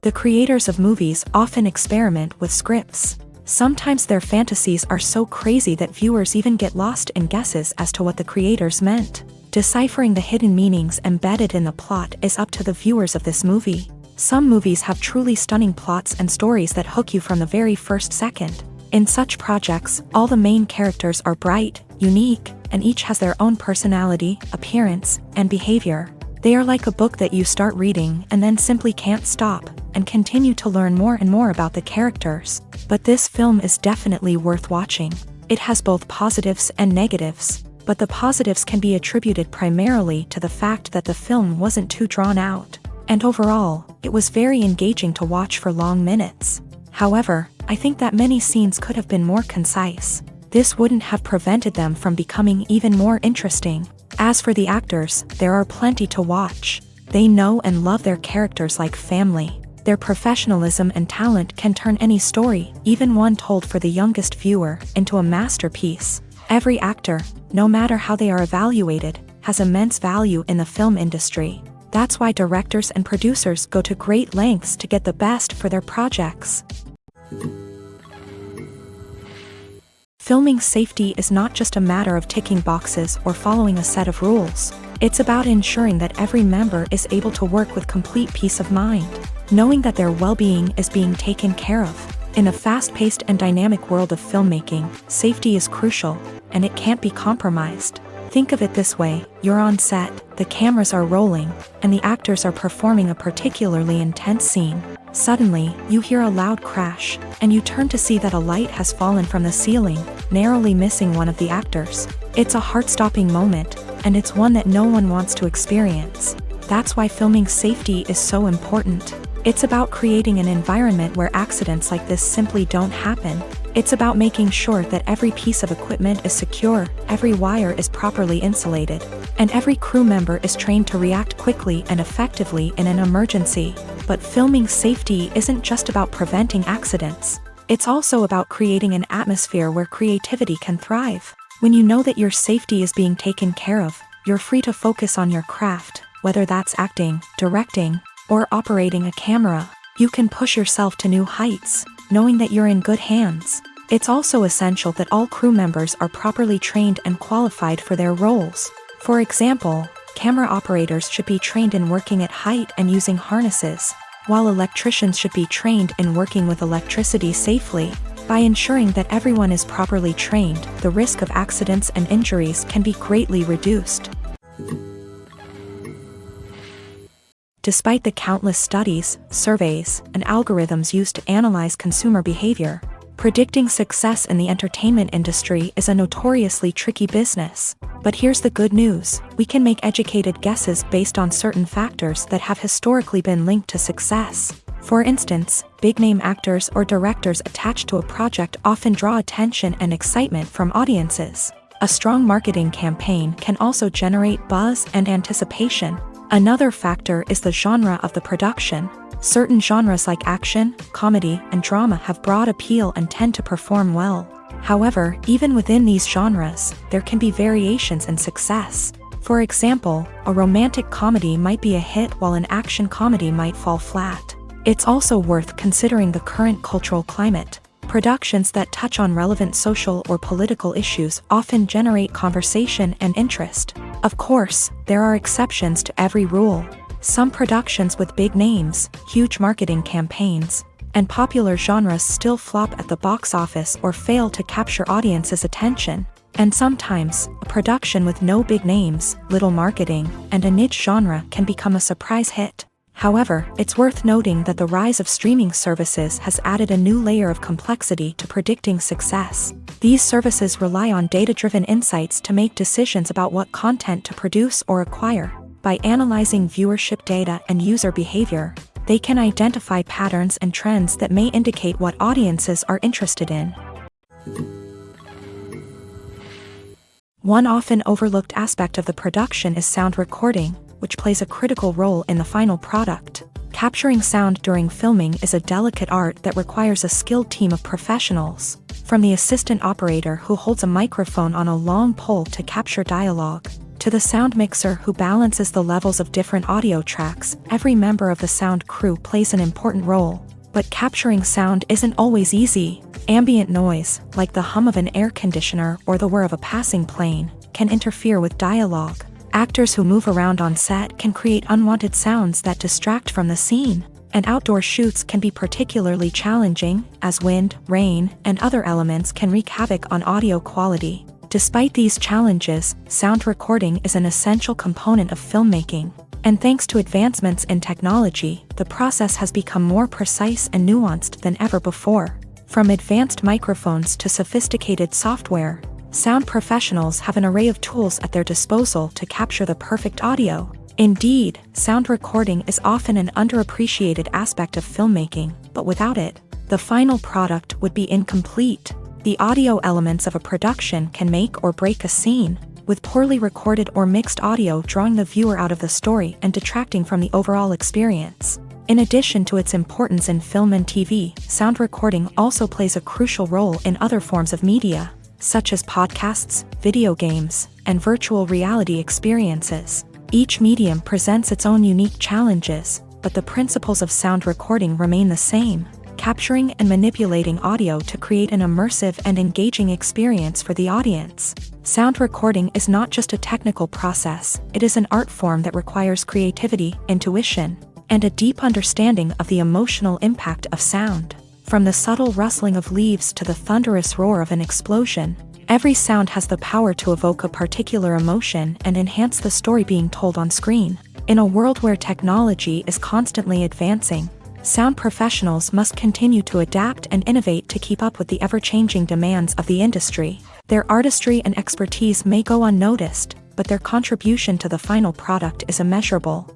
The creators of movies often experiment with scripts. Sometimes their fantasies are so crazy that viewers even get lost in guesses as to what the creators meant. Deciphering the hidden meanings embedded in the plot is up to the viewers of this movie. Some movies have truly stunning plots and stories that hook you from the very first second. In such projects, all the main characters are bright, unique, and each has their own personality, appearance, and behavior. They are like a book that you start reading and then simply can't stop, and continue to learn more and more about the characters. But this film is definitely worth watching. It has both positives and negatives, but the positives can be attributed primarily to the fact that the film wasn't too drawn out, and overall, it was very engaging to watch for long minutes. However, I think that many scenes could have been more concise. This wouldn't have prevented them from becoming even more interesting. As for the actors, there are plenty to watch. They know and love their characters like family. Their professionalism and talent can turn any story, even one told for the youngest viewer, into a masterpiece. Every actor, no matter how they are evaluated, has immense value in the film industry. That's why directors and producers go to great lengths to get the best for their projects. Filming safety is not just a matter of ticking boxes or following a set of rules. It's about ensuring that every member is able to work with complete peace of mind, knowing that their well-being is being taken care of. In a fast-paced and dynamic world of filmmaking, safety is crucial, and it can't be compromised. Think of it this way: you're on set, the cameras are rolling, and the actors are performing a particularly intense scene. Suddenly, you hear a loud crash, and you turn to see that a light has fallen from the ceiling, narrowly missing one of the actors. It's a heart-stopping moment, and it's one that no one wants to experience. That's why filming safety is so important. It's about creating an environment where accidents like this simply don't happen. It's about making sure that every piece of equipment is secure, every wire is properly insulated, and every crew member is trained to react quickly and effectively in an emergency. But filming safety isn't just about preventing accidents. It's also about creating an atmosphere where creativity can thrive. When you know that your safety is being taken care of, you're free to focus on your craft, whether that's acting, directing, or operating a camera. You can push yourself to new heights, knowing that you're in good hands. It's also essential that all crew members are properly trained and qualified for their roles. For example, camera operators should be trained in working at height and using harnesses, while electricians should be trained in working with electricity safely. By ensuring that everyone is properly trained, the risk of accidents and injuries can be greatly reduced. Despite the countless studies, surveys, and algorithms used to analyze consumer behavior, predicting success in the entertainment industry is a notoriously tricky business. But here's the good news: we can make educated guesses based on certain factors that have historically been linked to success. For instance, big-name actors or directors attached to a project often draw attention and excitement from audiences. A strong marketing campaign can also generate buzz and anticipation. Another factor is the genre of the production. Certain genres like action, comedy, and drama have broad appeal and tend to perform well. However, even within these genres, there can be variations in success. For example, a romantic comedy might be a hit while an action comedy might fall flat. It's also worth considering the current cultural climate. Productions that touch on relevant social or political issues often generate conversation and interest. Of course, there are exceptions to every rule. Some productions with big names, huge marketing campaigns, and popular genres still flop at the box office or fail to capture audiences' attention. And sometimes, a production with no big names, little marketing, and a niche genre can become a surprise hit. However, it's worth noting that the rise of streaming services has added a new layer of complexity to predicting success. These services rely on data-driven insights to make decisions about what content to produce or acquire. By analyzing viewership data and user behavior, they can identify patterns and trends that may indicate what audiences are interested in. One often overlooked aspect of the production is sound recording, which plays a critical role in the final product. Capturing sound during filming is a delicate art that requires a skilled team of professionals. From the assistant operator who holds a microphone on a long pole to capture dialogue, To the sound mixer who balances the levels of different audio tracks, every member of the sound crew plays an important role. But capturing sound isn't always easy. Ambient noise, like the hum of an air conditioner or the whir of a passing plane, can interfere with dialogue. Actors who move around on set can create unwanted sounds that distract from the scene. And outdoor shoots can be particularly challenging, as wind, rain, and other elements can wreak havoc on audio quality. Despite these challenges, sound recording is an essential component of filmmaking. And thanks to advancements in technology, the process has become more precise and nuanced than ever before. From advanced microphones to sophisticated software, sound professionals have an array of tools at their disposal to capture the perfect audio. Indeed, sound recording is often an underappreciated aspect of filmmaking, but without it, the final product would be incomplete. The audio elements of a production can make or break a scene, with poorly recorded or mixed audio drawing the viewer out of the story and detracting from the overall experience. In addition to its importance in film and TV, sound recording also plays a crucial role in other forms of media, such as podcasts, video games, and virtual reality experiences. Each medium presents its own unique challenges, but the principles of sound recording remain the same, capturing and manipulating audio to create an immersive and engaging experience for the audience. Sound recording is not just a technical process, it is an art form that requires creativity, intuition, and a deep understanding of the emotional impact of sound. From the subtle rustling of leaves to the thunderous roar of an explosion, every sound has the power to evoke a particular emotion and enhance the story being told on screen. In a world where technology is constantly advancing, sound professionals must continue to adapt and innovate to keep up with the ever-changing demands of the industry. Their artistry and expertise may go unnoticed, but their contribution to the final product is immeasurable.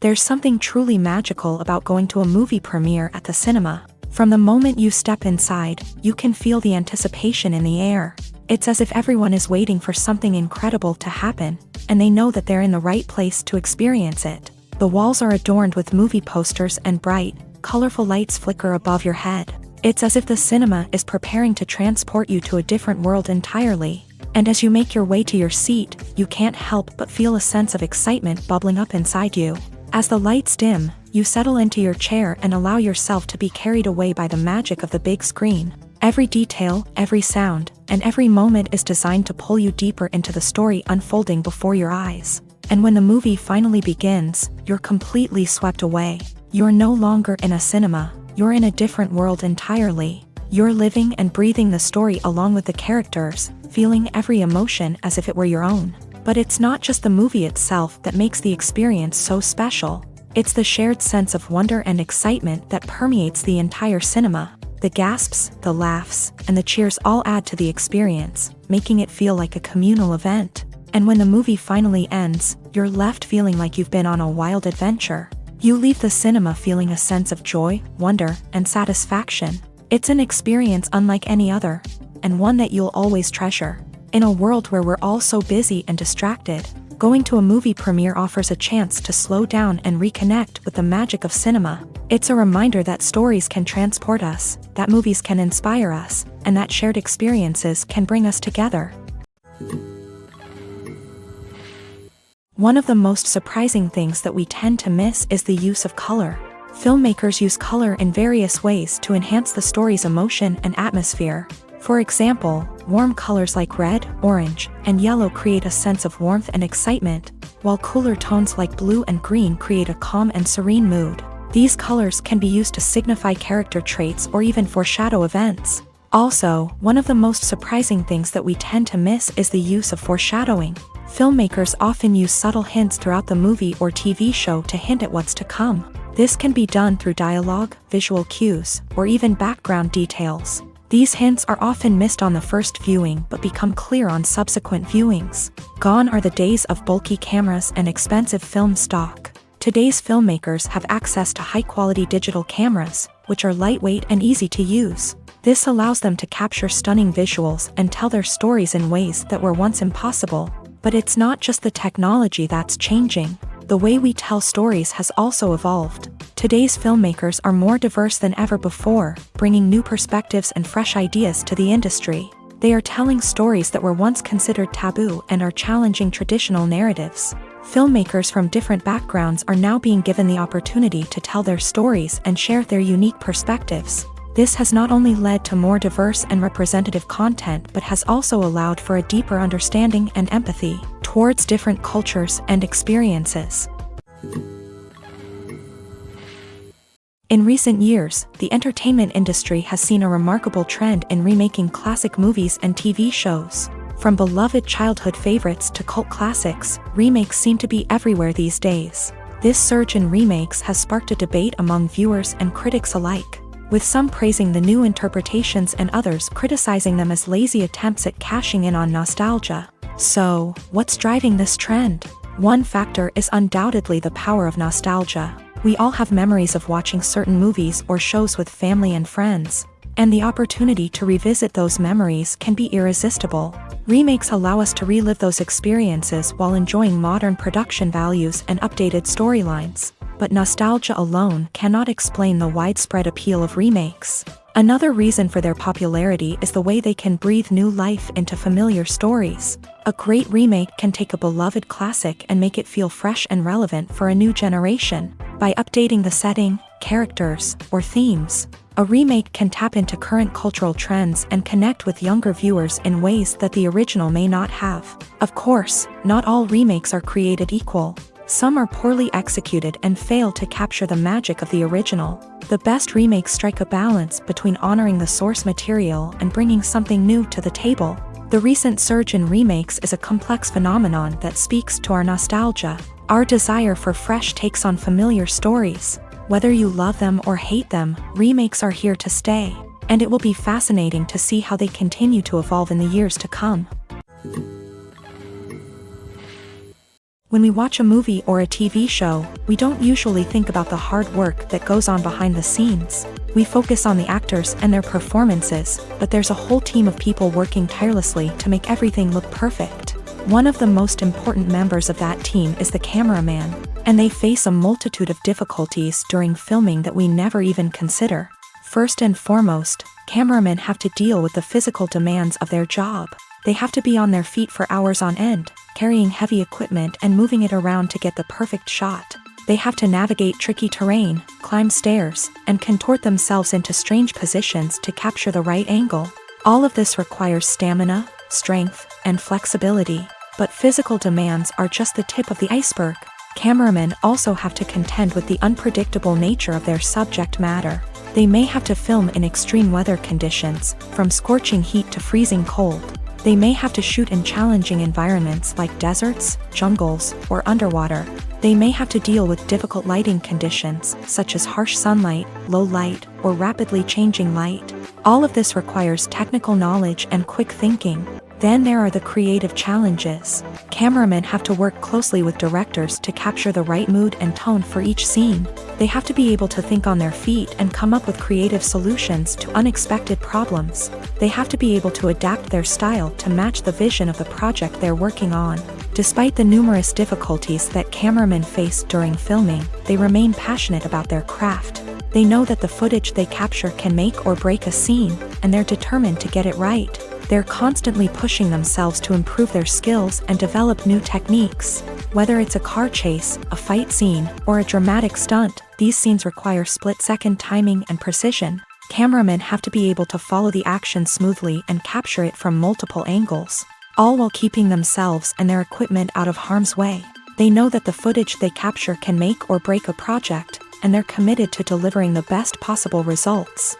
There's something truly magical about going to a movie premiere at the cinema. From the moment you step inside, you can feel the anticipation in the air. It's as if everyone is waiting for something incredible to happen, and they know that they're in the right place to experience it. The walls are adorned with movie posters and bright, colorful lights flicker above your head. It's as if the cinema is preparing to transport you to a different world entirely. And as you make your way to your seat, you can't help but feel a sense of excitement bubbling up inside you. As the lights dim, you settle into your chair and allow yourself to be carried away by the magic of the big screen. Every detail, every sound, and every moment is designed to pull you deeper into the story unfolding before your eyes. And when the movie finally begins, you're completely swept away. You're no longer in a cinema, you're in a different world entirely. You're living and breathing the story along with the characters, feeling every emotion as if it were your own. But it's not just the movie itself that makes the experience so special. It's the shared sense of wonder and excitement that permeates the entire cinema. The gasps, the laughs, and the cheers all add to the experience, making it feel like a communal event. And when the movie finally ends, you're left feeling like you've been on a wild adventure. You leave the cinema feeling a sense of joy, wonder, and satisfaction. It's an experience unlike any other, and one that you'll always treasure. In a world where we're all so busy and distracted, going to a movie premiere offers a chance to slow down and reconnect with the magic of cinema. It's a reminder that stories can transport us, that movies can inspire us, and that shared experiences can bring us together. One of the most surprising things that we tend to miss is the use of color. Filmmakers use color in various ways to enhance the story's emotion and atmosphere. For example, warm colors like red, orange, and yellow create a sense of warmth and excitement, while cooler tones like blue and green create a calm and serene mood. These colors can be used to signify character traits or even foreshadow events. Also, one of the most surprising things that we tend to miss is the use of foreshadowing. Filmmakers often use subtle hints throughout the movie or TV show to hint at what's to come. This can be done through dialogue, visual cues, or even background details. These hints are often missed on the first viewing but become clear on subsequent viewings. Gone are the days of bulky cameras and expensive film stock. Today's filmmakers have access to high-quality digital cameras, which are lightweight and easy to use. This allows them to capture stunning visuals and tell their stories in ways that were once impossible. But it's not just the technology that's changing. The way we tell stories has also evolved. Today's filmmakers are more diverse than ever before, bringing new perspectives and fresh ideas to the industry. They are telling stories that were once considered taboo and are challenging traditional narratives. Filmmakers from different backgrounds are now being given the opportunity to tell their stories and share their unique perspectives. This has not only led to more diverse and representative content but has also allowed for a deeper understanding and empathy towards different cultures and experiences. In recent years, the entertainment industry has seen a remarkable trend in remaking classic movies and TV shows. From beloved childhood favorites to cult classics, remakes seem to be everywhere these days. This surge in remakes has sparked a debate among viewers and critics alike, with some praising the new interpretations and others criticizing them as lazy attempts at cashing in on nostalgia. So, what's driving this trend? One factor is undoubtedly the power of nostalgia. We all have memories of watching certain movies or shows with family and friends, and the opportunity to revisit those memories can be irresistible. Remakes allow us to relive those experiences while enjoying modern production values and updated storylines. But nostalgia alone cannot explain the widespread appeal of remakes. Another reason for their popularity is the way they can breathe new life into familiar stories. A great remake can take a beloved classic and make it feel fresh and relevant for a new generation. By updating the setting, characters, or themes, a remake can tap into current cultural trends and connect with younger viewers in ways that the original may not have. Of course, not all remakes are created equal. Some are poorly executed and fail to capture the magic of the original. The best remakes strike a balance between honoring the source material and bringing something new to the table. The recent surge in remakes is a complex phenomenon that speaks to our nostalgia, our desire for fresh takes on familiar stories. Whether you love them or hate them, remakes are here to stay, and it will be fascinating to see how they continue to evolve in the years to come. When we watch a movie or a TV show, we don't usually think about the hard work that goes on behind the scenes. We focus on the actors and their performances, but there's a whole team of people working tirelessly to make everything look perfect. One of the most important members of that team is the cameraman, and they face a multitude of difficulties during filming that we never even consider. First and foremost, cameramen have to deal with the physical demands of their job. They have to be on their feet for hours on end, carrying heavy equipment and moving it around to get the perfect shot. They have to navigate tricky terrain, climb stairs, and contort themselves into strange positions to capture the right angle. All of this requires stamina, strength, and flexibility. But physical demands are just the tip of the iceberg. Cameramen also have to contend with the unpredictable nature of their subject matter. They may have to film in extreme weather conditions, from scorching heat to freezing cold. They may have to shoot in challenging environments like deserts, jungles, or underwater. They may have to deal with difficult lighting conditions, such as harsh sunlight, low light, or rapidly changing light. All of this requires technical knowledge and quick thinking. Then there are the creative challenges. Cameramen have to work closely with directors to capture the right mood and tone for each scene. They have to be able to think on their feet and come up with creative solutions to unexpected problems. They have to be able to adapt their style to match the vision of the project they're working on. Despite the numerous difficulties that cameramen face during filming, they remain passionate about their craft. They know that the footage they capture can make or break a scene, and they're determined to get it right. They're constantly pushing themselves to improve their skills and develop new techniques. Whether it's a car chase, a fight scene, or a dramatic stunt, these scenes require split-second timing and precision. Cameramen have to be able to follow the action smoothly and capture it from multiple angles, all while keeping themselves and their equipment out of harm's way. They know that the footage they capture can make or break a project, and they're committed to delivering the best possible results.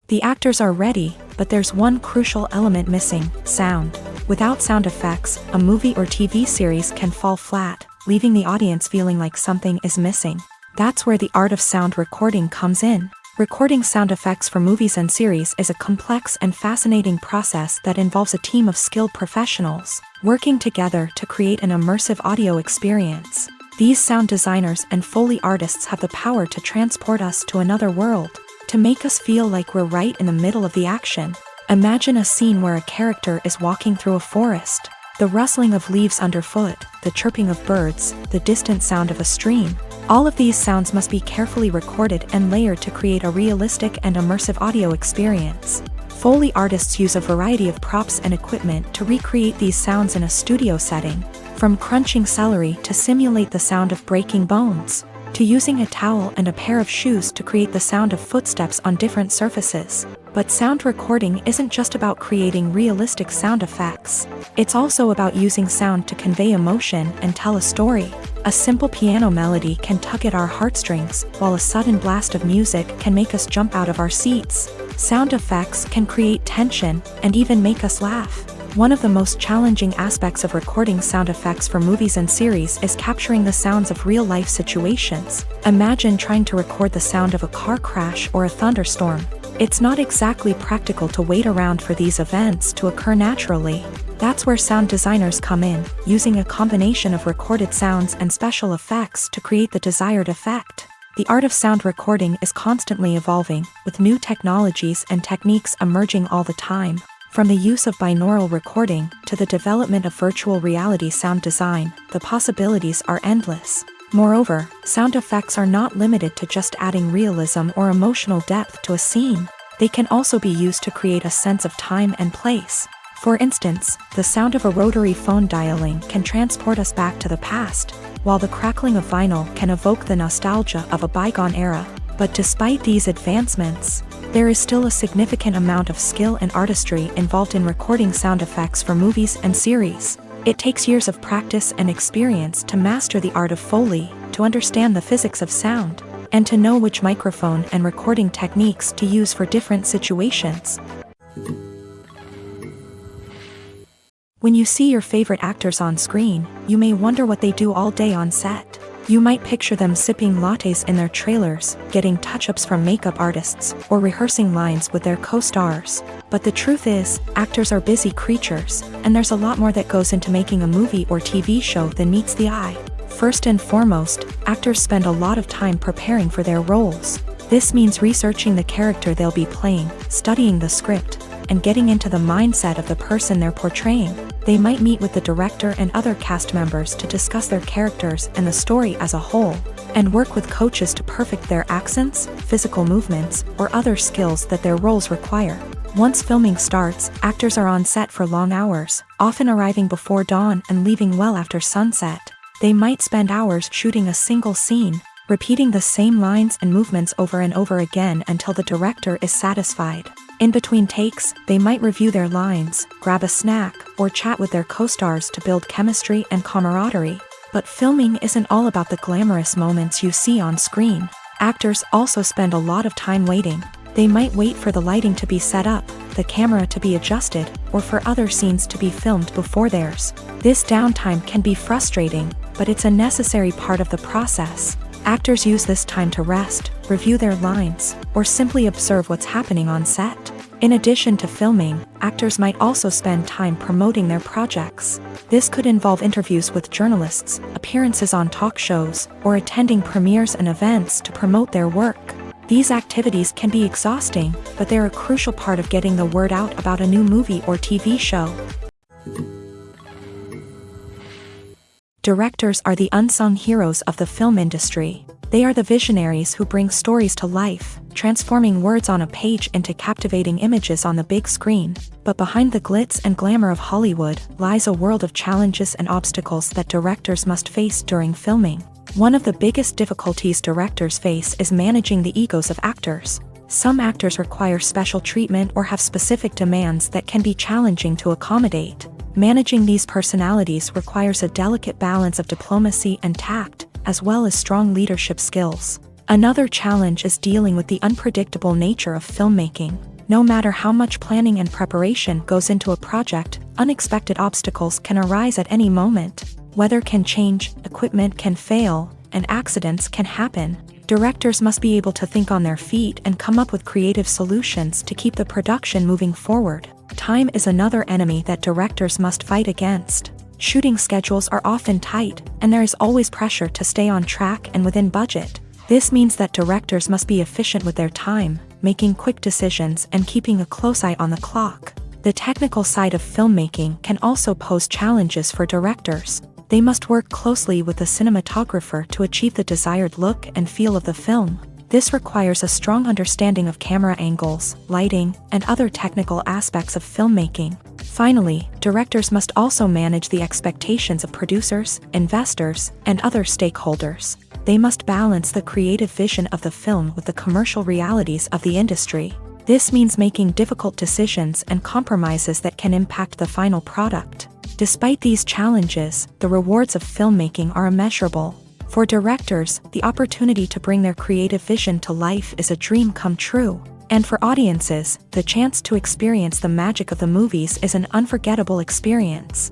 The actors are ready, but there's one crucial element missing: sound. Without sound effects, a movie or TV series can fall flat, leaving the audience feeling like something is missing. That's where the art of sound recording comes in. Recording sound effects for movies and series is a complex and fascinating process that involves a team of skilled professionals working together to create an immersive audio experience. These sound designers and Foley artists have the power to transport us to another world, to make us feel like we're right in the middle of the action. Imagine a scene where a character is walking through a forest. The rustling of leaves underfoot, the chirping of birds, the distant sound of a stream. All of these sounds must be carefully recorded and layered to create a realistic and immersive audio experience. Foley artists use a variety of props and equipment to recreate these sounds in a studio setting, from crunching celery to simulate the sound of breaking bones, to using a towel and a pair of shoes to create the sound of footsteps on different surfaces. But sound recording isn't just about creating realistic sound effects. It's also about using sound to convey emotion and tell a story. A simple piano melody can tug at our heartstrings, while a sudden blast of music can make us jump out of our seats. Sound effects can create tension and even make us laugh. One of the most challenging aspects of recording sound effects for movies and series is capturing the sounds of real-life situations. Imagine trying to record the sound of a car crash or a thunderstorm. It's not exactly practical to wait around for these events to occur naturally. That's where sound designers come in, using a combination of recorded sounds and special effects to create the desired effect. The art of sound recording is constantly evolving, with new technologies and techniques emerging all the time. From the use of binaural recording to the development of virtual reality sound design, the possibilities are endless. Moreover, sound effects are not limited to just adding realism or emotional depth to a scene. They can also be used to create a sense of time and place. For instance, the sound of a rotary phone dialing can transport us back to the past, while the crackling of vinyl can evoke the nostalgia of a bygone era. But despite these advancements, there is still a significant amount of skill and artistry involved in recording sound effects for movies and series. It takes years of practice and experience to master the art of Foley, to understand the physics of sound, and to know which microphone and recording techniques to use for different situations. When you see your favorite actors on screen, you may wonder what they do all day on set. You might picture them sipping lattes in their trailers, getting touch-ups from makeup artists, or rehearsing lines with their co-stars. But the truth is, actors are busy creatures, and there's a lot more that goes into making a movie or TV show than meets the eye. First and foremost, actors spend a lot of time preparing for their roles. This means researching the character they'll be playing, studying the script, and getting into the mindset of the person they're portraying. They might meet with the director and other cast members to discuss their characters and the story as a whole, and work with coaches to perfect their accents, physical movements, or other skills that their roles require. Once filming starts, actors are on set for long hours, often arriving before dawn and leaving well after sunset. They might spend hours shooting a single scene, repeating the same lines and movements over and over again until the director is satisfied. In between takes, they might review their lines, grab a snack, or chat with their co-stars to build chemistry and camaraderie. But filming isn't all about the glamorous moments you see on screen. Actors also spend a lot of time waiting. They might wait for the lighting to be set up, the camera to be adjusted, or for other scenes to be filmed before theirs. This downtime can be frustrating, but it's a necessary part of the process. Actors use this time to rest, review their lines, or simply observe what's happening on set. In addition to filming, actors might also spend time promoting their projects. This could involve interviews with journalists, appearances on talk shows, or attending premieres and events to promote their work. These activities can be exhausting, but they're a crucial part of getting the word out about a new movie or TV show. Directors are the unsung heroes of the film industry. They are the visionaries who bring stories to life, transforming words on a page into captivating images on the big screen. But behind the glitz and glamour of Hollywood lies a world of challenges and obstacles that directors must face during filming. One of the biggest difficulties directors face is managing the egos of actors. Some actors require special treatment or have specific demands that can be challenging to accommodate. Managing these personalities requires a delicate balance of diplomacy and tact, as well as strong leadership skills. Another challenge is dealing with the unpredictable nature of filmmaking. No matter how much planning and preparation goes into a project, unexpected obstacles can arise at any moment. Weather can change, equipment can fail, and accidents can happen. Directors must be able to think on their feet and come up with creative solutions to keep the production moving forward. Time is another enemy that directors must fight against. Shooting schedules are often tight, and there is always pressure to stay on track and within budget. This means that directors must be efficient with their time, making quick decisions and keeping a close eye on the clock. The technical side of filmmaking can also pose challenges for directors. They must work closely with the cinematographer to achieve the desired look and feel of the film. This requires a strong understanding of camera angles, lighting, and other technical aspects of filmmaking. Finally, directors must also manage the expectations of producers, investors, and other stakeholders. They must balance the creative vision of the film with the commercial realities of the industry. This means making difficult decisions and compromises that can impact the final product. Despite these challenges, the rewards of filmmaking are immeasurable. For directors, the opportunity to bring their creative vision to life is a dream come true. And for audiences, the chance to experience the magic of the movies is an unforgettable experience.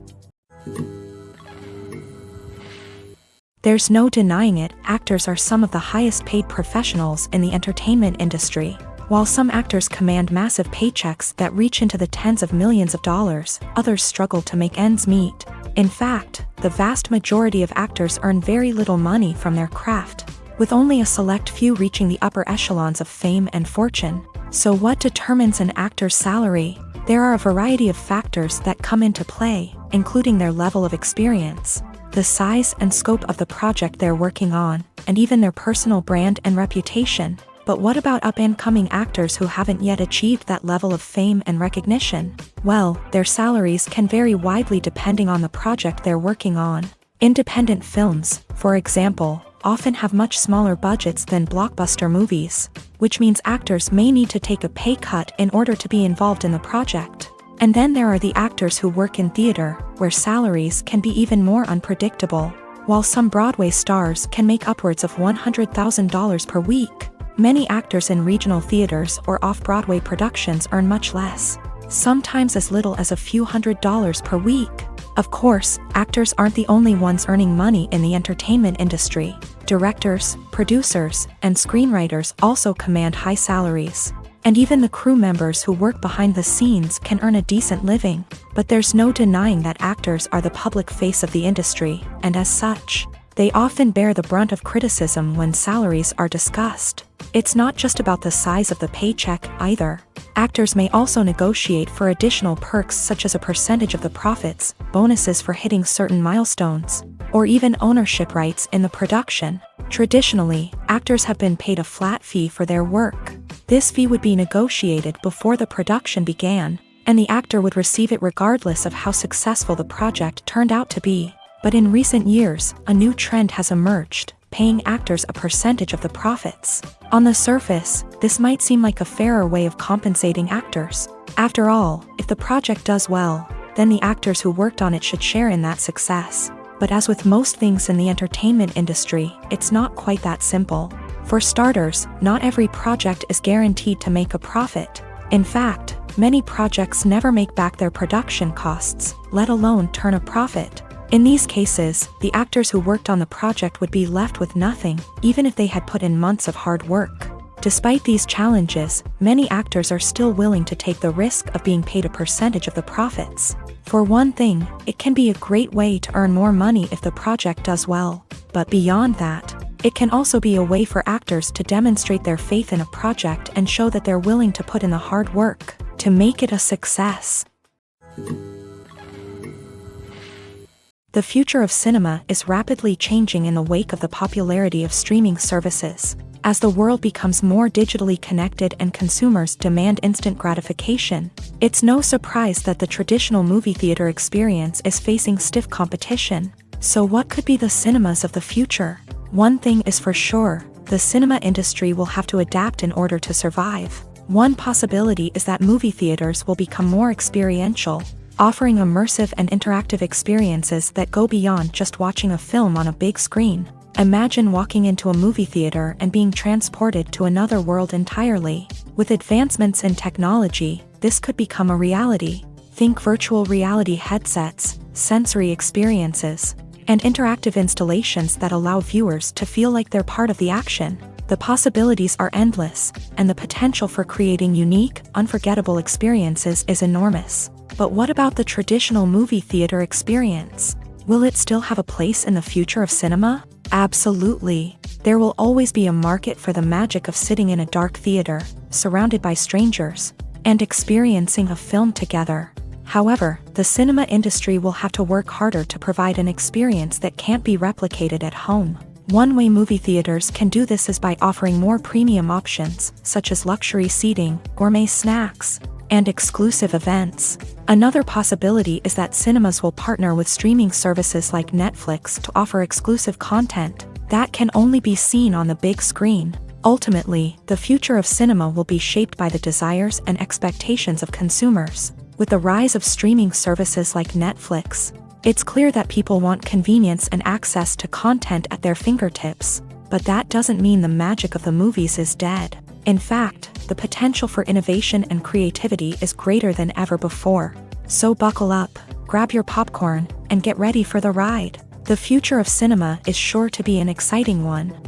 There's no denying it, actors are some of the highest paid professionals in the entertainment industry. While some actors command massive paychecks that reach into the tens of millions of dollars, others struggle to make ends meet. In fact, the vast majority of actors earn very little money from their craft, with only a select few reaching the upper echelons of fame and fortune. So what determines an actor's salary? There are a variety of factors that come into play, including their level of experience, the size and scope of the project they're working on, and even their personal brand and reputation. But what about up-and-coming actors who haven't yet achieved that level of fame and recognition? Well, their salaries can vary widely depending on the project they're working on. Independent films, for example, often have much smaller budgets than blockbuster movies, which means actors may need to take a pay cut in order to be involved in the project. And then there are the actors who work in theater, where salaries can be even more unpredictable. While some Broadway stars can make upwards of $100,000 per week, many actors in regional theaters or off-Broadway productions earn much less, sometimes as little as a few $100s per week. Of course, actors aren't the only ones earning money in the entertainment industry. Directors, producers, and screenwriters also command high salaries. And even the crew members who work behind the scenes can earn a decent living. But there's no denying that actors are the public face of the industry, and as such, they often bear the brunt of criticism when salaries are discussed. It's not just about the size of the paycheck, either. Actors may also negotiate for additional perks such as a percentage of the profits, bonuses for hitting certain milestones, or even ownership rights in the production. Traditionally, actors have been paid a flat fee for their work. This fee would be negotiated before the production began, and the actor would receive it regardless of how successful the project turned out to be. But in recent years, a new trend has emerged, paying actors a percentage of the profits. On the surface, this might seem like a fairer way of compensating actors. After all, if the project does well, then the actors who worked on it should share in that success. But as with most things in the entertainment industry, it's not quite that simple. For starters, not every project is guaranteed to make a profit. In fact, many projects never make back their production costs, let alone turn a profit. In these cases, the actors who worked on the project would be left with nothing, even if they had put in months of hard work. Despite these challenges, many actors are still willing to take the risk of being paid a percentage of the profits. For one thing, it can be a great way to earn more money if the project does well. But beyond that, it can also be a way for actors to demonstrate their faith in a project and show that they're willing to put in the hard work to make it a success. The future of cinema is rapidly changing in the wake of the popularity of streaming services. As the world becomes more digitally connected and consumers demand instant gratification, it's no surprise that the traditional movie theater experience is facing stiff competition. So what could be the cinemas of the future? One thing is for sure, the cinema industry will have to adapt in order to survive. One possibility is that movie theaters will become more experiential, offering immersive and interactive experiences that go beyond just watching a film on a big screen. Imagine walking into a movie theater and being transported to another world entirely. With advancements in technology, this could become a reality. Think virtual reality headsets, sensory experiences, and interactive installations that allow viewers to feel like they're part of the action. The possibilities are endless, and the potential for creating unique, unforgettable experiences is enormous. But what about the traditional movie theater experience? Will it still have a place in the future of cinema? Absolutely. There will always be a market for the magic of sitting in a dark theater, surrounded by strangers, and experiencing a film together. However, the cinema industry will have to work harder to provide an experience that can't be replicated at home. One way movie theaters can do this is by offering more premium options, such as luxury seating, gourmet snacks, and exclusive events. Another possibility is that cinemas will partner with streaming services like Netflix to offer exclusive content that can only be seen on the big screen. Ultimately, the future of cinema will be shaped by the desires and expectations of consumers. With the rise of streaming services like Netflix, it's clear that people want convenience and access to content at their fingertips. But that doesn't mean the magic of the movies is dead. In fact, the potential for innovation and creativity is greater than ever before. So buckle up, grab your popcorn, and get ready for the ride. The future of cinema is sure to be an exciting one.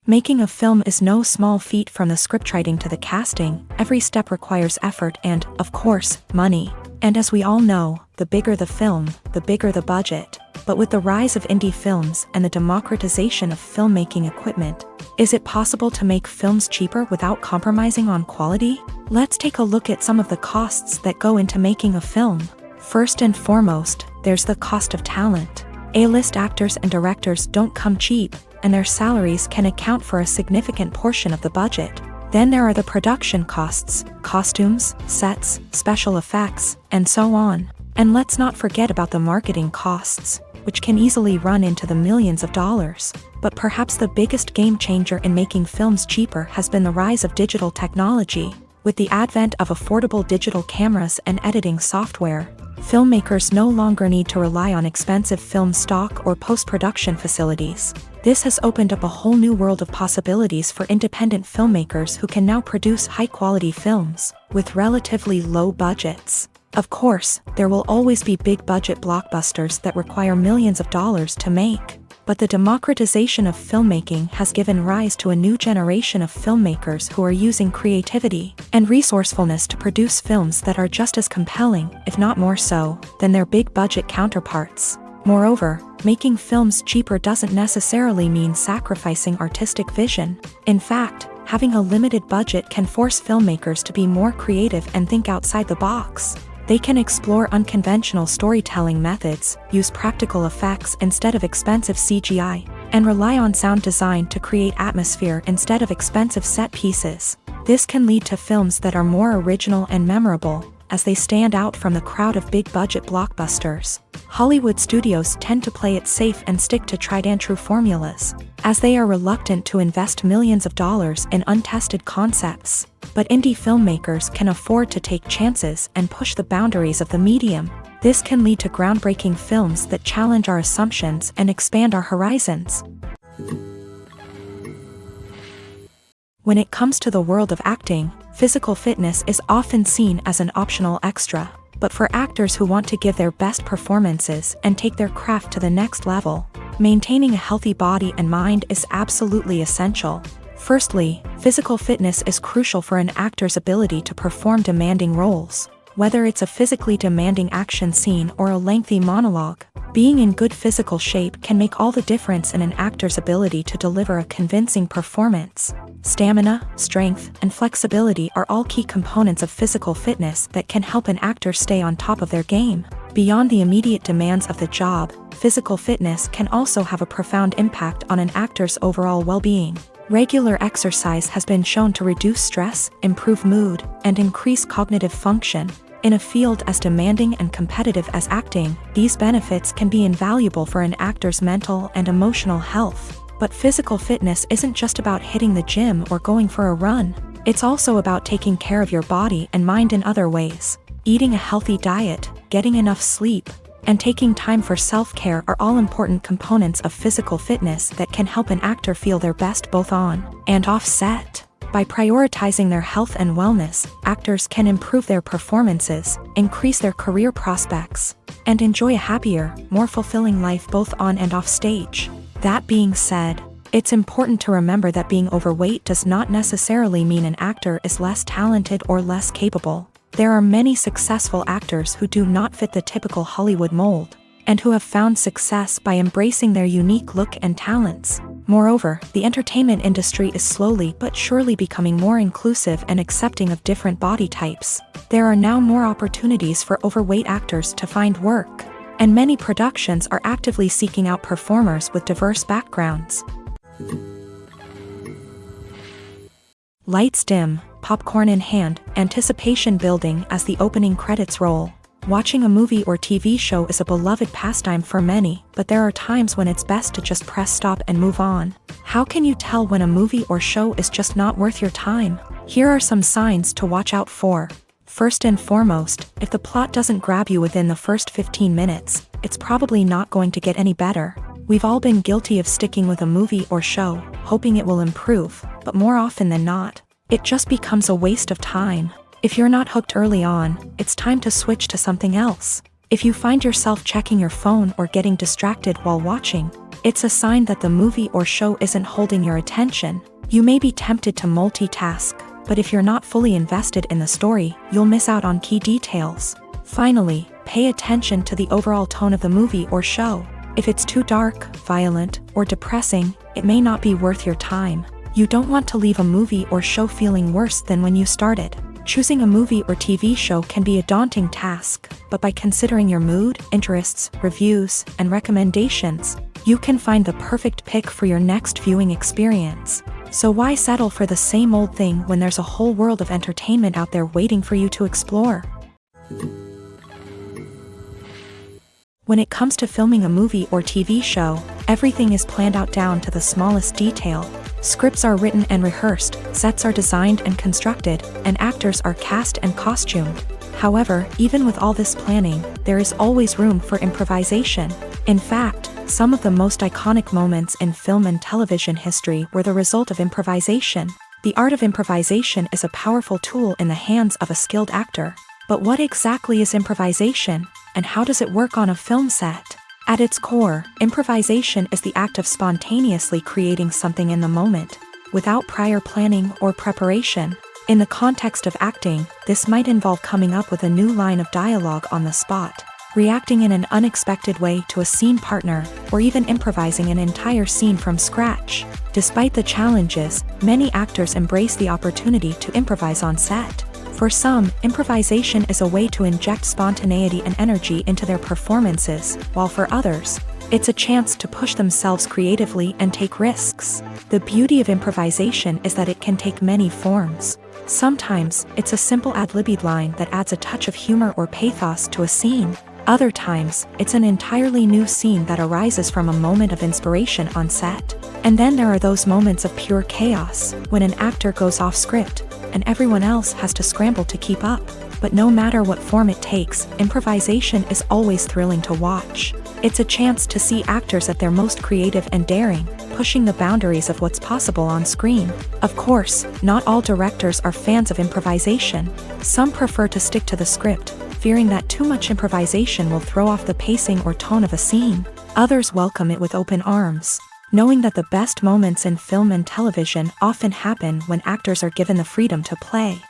Making a film is no small feat. From the scriptwriting to the casting, every step requires effort and, of course, money. And as we all know, the bigger the film, the bigger the budget. But with the rise of indie films and the democratization of filmmaking equipment, is it possible to make films cheaper without compromising on quality? Let's take a look at some of the costs that go into making a film. First and foremost, there's the cost of talent. A-list actors and directors don't come cheap, and their salaries can account for a significant portion of the budget. Then there are the production costs, costumes, sets, special effects, and so on. And let's not forget about the marketing costs, which can easily run into the millions of dollars. But perhaps the biggest game changer in making films cheaper has been the rise of digital technology. With the advent of affordable digital cameras and editing software, filmmakers no longer need to rely on expensive film stock or post-production facilities. This has opened up a whole new world of possibilities for independent filmmakers who can now produce high-quality films with relatively low budgets. Of course, there will always be big-budget blockbusters that require millions of dollars to make. But the democratization of filmmaking has given rise to a new generation of filmmakers who are using creativity and resourcefulness to produce films that are just as compelling, if not more so, than their big-budget counterparts. Moreover, making films cheaper doesn't necessarily mean sacrificing artistic vision. In fact, having a limited budget can force filmmakers to be more creative and think outside the box. They can explore unconventional storytelling methods, use practical effects instead of expensive CGI, and rely on sound design to create atmosphere instead of expensive set pieces. This can lead to films that are more original and memorable, as they stand out from the crowd of big-budget blockbusters. Hollywood studios tend to play it safe and stick to tried-and-true formulas, as they are reluctant to invest millions of dollars in untested concepts. But indie filmmakers can afford to take chances and push the boundaries of the medium. This can lead to groundbreaking films that challenge our assumptions and expand our horizons. When it comes to the world of acting, physical fitness is often seen as an optional extra. But for actors who want to give their best performances and take their craft to the next level, maintaining a healthy body and mind is absolutely essential. Firstly, physical fitness is crucial for an actor's ability to perform demanding roles. Whether it's a physically demanding action scene or a lengthy monologue, being in good physical shape can make all the difference in an actor's ability to deliver a convincing performance. Stamina, strength, and flexibility are all key components of physical fitness that can help an actor stay on top of their game. Beyond the immediate demands of the job, physical fitness can also have a profound impact on an actor's overall well-being. Regular exercise has been shown to reduce stress, improve mood, and increase cognitive function. In a field as demanding and competitive as acting, these benefits can be invaluable for an actor's mental and emotional health. But physical fitness isn't just about hitting the gym or going for a run. It's also about taking care of your body and mind in other ways. Eating a healthy diet, getting enough sleep, and taking time for self-care are all important components of physical fitness that can help an actor feel their best both on and off set. By prioritizing their health and wellness, actors can improve their performances, increase their career prospects, and enjoy a happier, more fulfilling life both on and off stage. That being said, it's important to remember that being overweight does not necessarily mean an actor is less talented or less capable. There are many successful actors who do not fit the typical Hollywood mold, and who have found success by embracing their unique look and talents. Moreover, the entertainment industry is slowly but surely becoming more inclusive and accepting of different body types. There are now more opportunities for overweight actors to find work, and many productions are actively seeking out performers with diverse backgrounds. Lights dim, popcorn in hand, anticipation building as the opening credits roll. Watching a movie or TV show is a beloved pastime for many, but there are times when it's best to just press stop and move on. How can you tell when a movie or show is just not worth your time? Here are some signs to watch out for. First and foremost, if the plot doesn't grab you within the first 15 minutes, it's probably not going to get any better. We've all been guilty of sticking with a movie or show, hoping it will improve, but more often than not, it just becomes a waste of time. If you're not hooked early on, it's time to switch to something else. If you find yourself checking your phone or getting distracted while watching, it's a sign that the movie or show isn't holding your attention. You may be tempted to multitask, but if you're not fully invested in the story, you'll miss out on key details. Finally, pay attention to the overall tone of the movie or show. If it's too dark, violent, or depressing, it may not be worth your time. You don't want to leave a movie or show feeling worse than when you started. Choosing a movie or TV show can be a daunting task, but by considering your mood, interests, reviews, and recommendations, you can find the perfect pick for your next viewing experience. So why settle for the same old thing when there's a whole world of entertainment out there waiting for you to explore? When it comes to filming a movie or TV show, everything is planned out down to the smallest detail. Scripts are written and rehearsed, sets are designed and constructed, and actors are cast and costumed. However, even with all this planning, there is always room for improvisation. In fact, some of the most iconic moments in film and television history were the result of improvisation. The art of improvisation is a powerful tool in the hands of a skilled actor. But what exactly is improvisation, and how does it work on a film set? At its core, improvisation is the act of spontaneously creating something in the moment, without prior planning or preparation. In the context of acting, this might involve coming up with a new line of dialogue on the spot, reacting in an unexpected way to a scene partner, or even improvising an entire scene from scratch. Despite the challenges, many actors embrace the opportunity to improvise on set. For some, improvisation is a way to inject spontaneity and energy into their performances, while for others, it's a chance to push themselves creatively and take risks. The beauty of improvisation is that it can take many forms. Sometimes, it's a simple ad-libbed line that adds a touch of humor or pathos to a scene. Other times, it's an entirely new scene that arises from a moment of inspiration on set. And then there are those moments of pure chaos, when an actor goes off script, and everyone else has to scramble to keep up. But no matter what form it takes, improvisation is always thrilling to watch. It's a chance to see actors at their most creative and daring, pushing the boundaries of what's possible on screen. Of course, not all directors are fans of improvisation. Some prefer to stick to the script, fearing that too much improvisation will throw off the pacing or tone of a scene. Others welcome it with open arms, knowing that the best moments in film and television often happen when actors are given the freedom to play.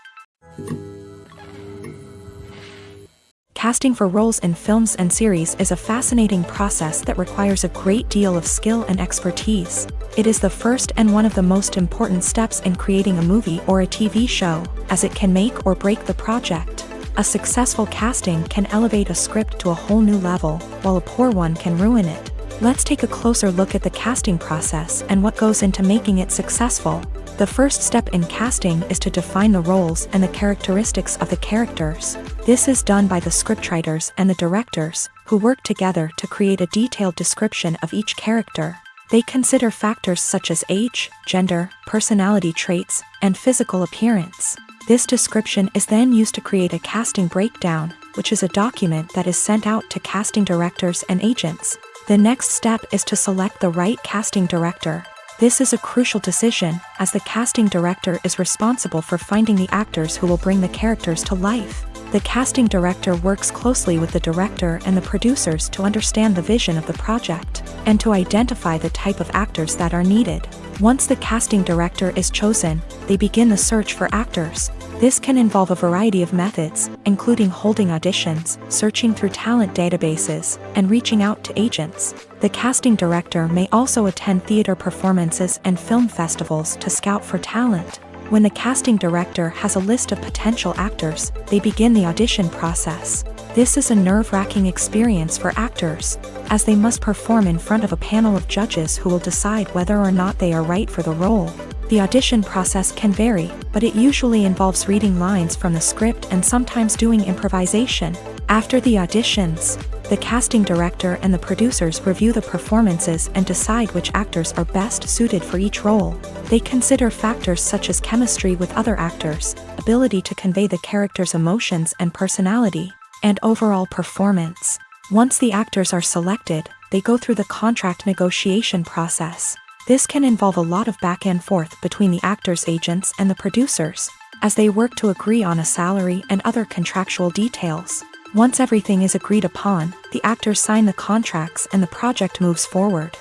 Casting for roles in films and series is a fascinating process that requires a great deal of skill and expertise. It is the first and one of the most important steps in creating a movie or a TV show, as it can make or break the project. A successful casting can elevate a script to a whole new level, while a poor one can ruin it. Let's take a closer look at the casting process and what goes into making it successful. The first step in casting is to define the roles and the characteristics of the characters. This is done by the scriptwriters and the directors, who work together to create a detailed description of each character. They consider factors such as age, gender, personality traits, and physical appearance. This description is then used to create a casting breakdown, which is a document that is sent out to casting directors and agents. The next step is to select the right casting director. This is a crucial decision, as the casting director is responsible for finding the actors who will bring the characters to life. The casting director works closely with the director and the producers to understand the vision of the project, and to identify the type of actors that are needed. Once the casting director is chosen, they begin the search for actors. This can involve a variety of methods, including holding auditions, searching through talent databases, and reaching out to agents. The casting director may also attend theater performances and film festivals to scout for talent. When the casting director has a list of potential actors, they begin the audition process. This is a nerve-wracking experience for actors, as they must perform in front of a panel of judges who will decide whether or not they are right for the role. The audition process can vary, but it usually involves reading lines from the script and sometimes doing improvisation. After the auditions, the casting director and the producers review the performances and decide which actors are best suited for each role. They consider factors such as chemistry with other actors, ability to convey the character's emotions and personality, and overall performance. Once the actors are selected, they go through the contract negotiation process. This can involve a lot of back and forth between the actors' agents and the producers, as they work to agree on a salary and other contractual details. Once everything is agreed upon, the actors sign the contracts and the project moves forward.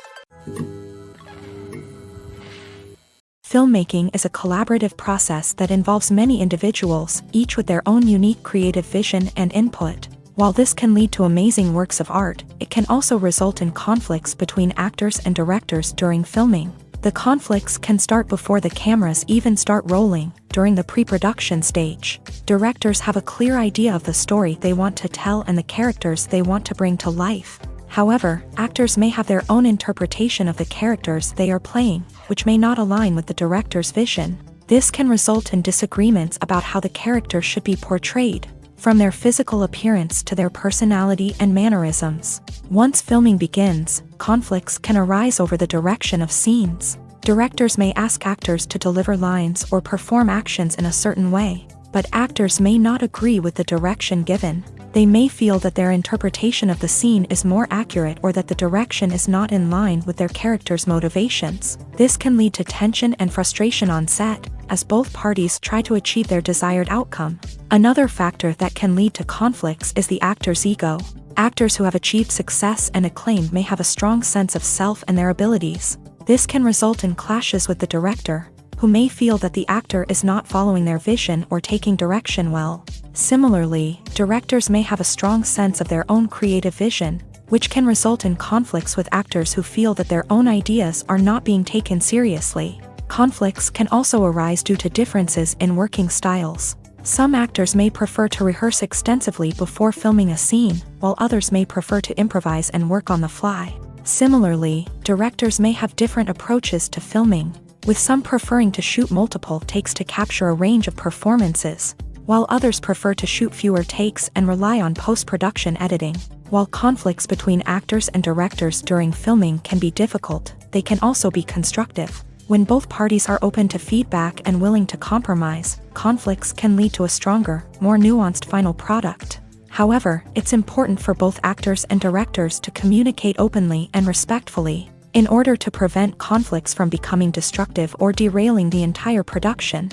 Filmmaking is a collaborative process that involves many individuals, each with their own unique creative vision and input. While this can lead to amazing works of art, it can also result in conflicts between actors and directors during filming. The conflicts can start before the cameras even start rolling, during the pre-production stage. Directors have a clear idea of the story they want to tell and the characters they want to bring to life. However, actors may have their own interpretation of the characters they are playing, which may not align with the director's vision. This can result in disagreements about how the character should be portrayed, from their physical appearance to their personality and mannerisms. Once filming begins, conflicts can arise over the direction of scenes. Directors may ask actors to deliver lines or perform actions in a certain way, but actors may not agree with the direction given. They may feel that their interpretation of the scene is more accurate or that the direction is not in line with their character's motivations. This can lead to tension and frustration on set, as both parties try to achieve their desired outcome. Another factor that can lead to conflicts is the actor's ego. Actors who have achieved success and acclaim may have a strong sense of self and their abilities. This can result in clashes with the director, who may feel that the actor is not following their vision or taking direction well. Similarly, directors may have a strong sense of their own creative vision, which can result in conflicts with actors who feel that their own ideas are not being taken seriously. Conflicts can also arise due to differences in working styles. Some actors may prefer to rehearse extensively before filming a scene, while others may prefer to improvise and work on the fly. Similarly, directors may have different approaches to filming, with some preferring to shoot multiple takes to capture a range of performances, while others prefer to shoot fewer takes and rely on post-production editing. While conflicts between actors and directors during filming can be difficult, they can also be constructive. When both parties are open to feedback and willing to compromise, conflicts can lead to a stronger, more nuanced final product. However, it's important for both actors and directors to communicate openly and respectfully, in order to prevent conflicts from becoming destructive or derailing the entire production.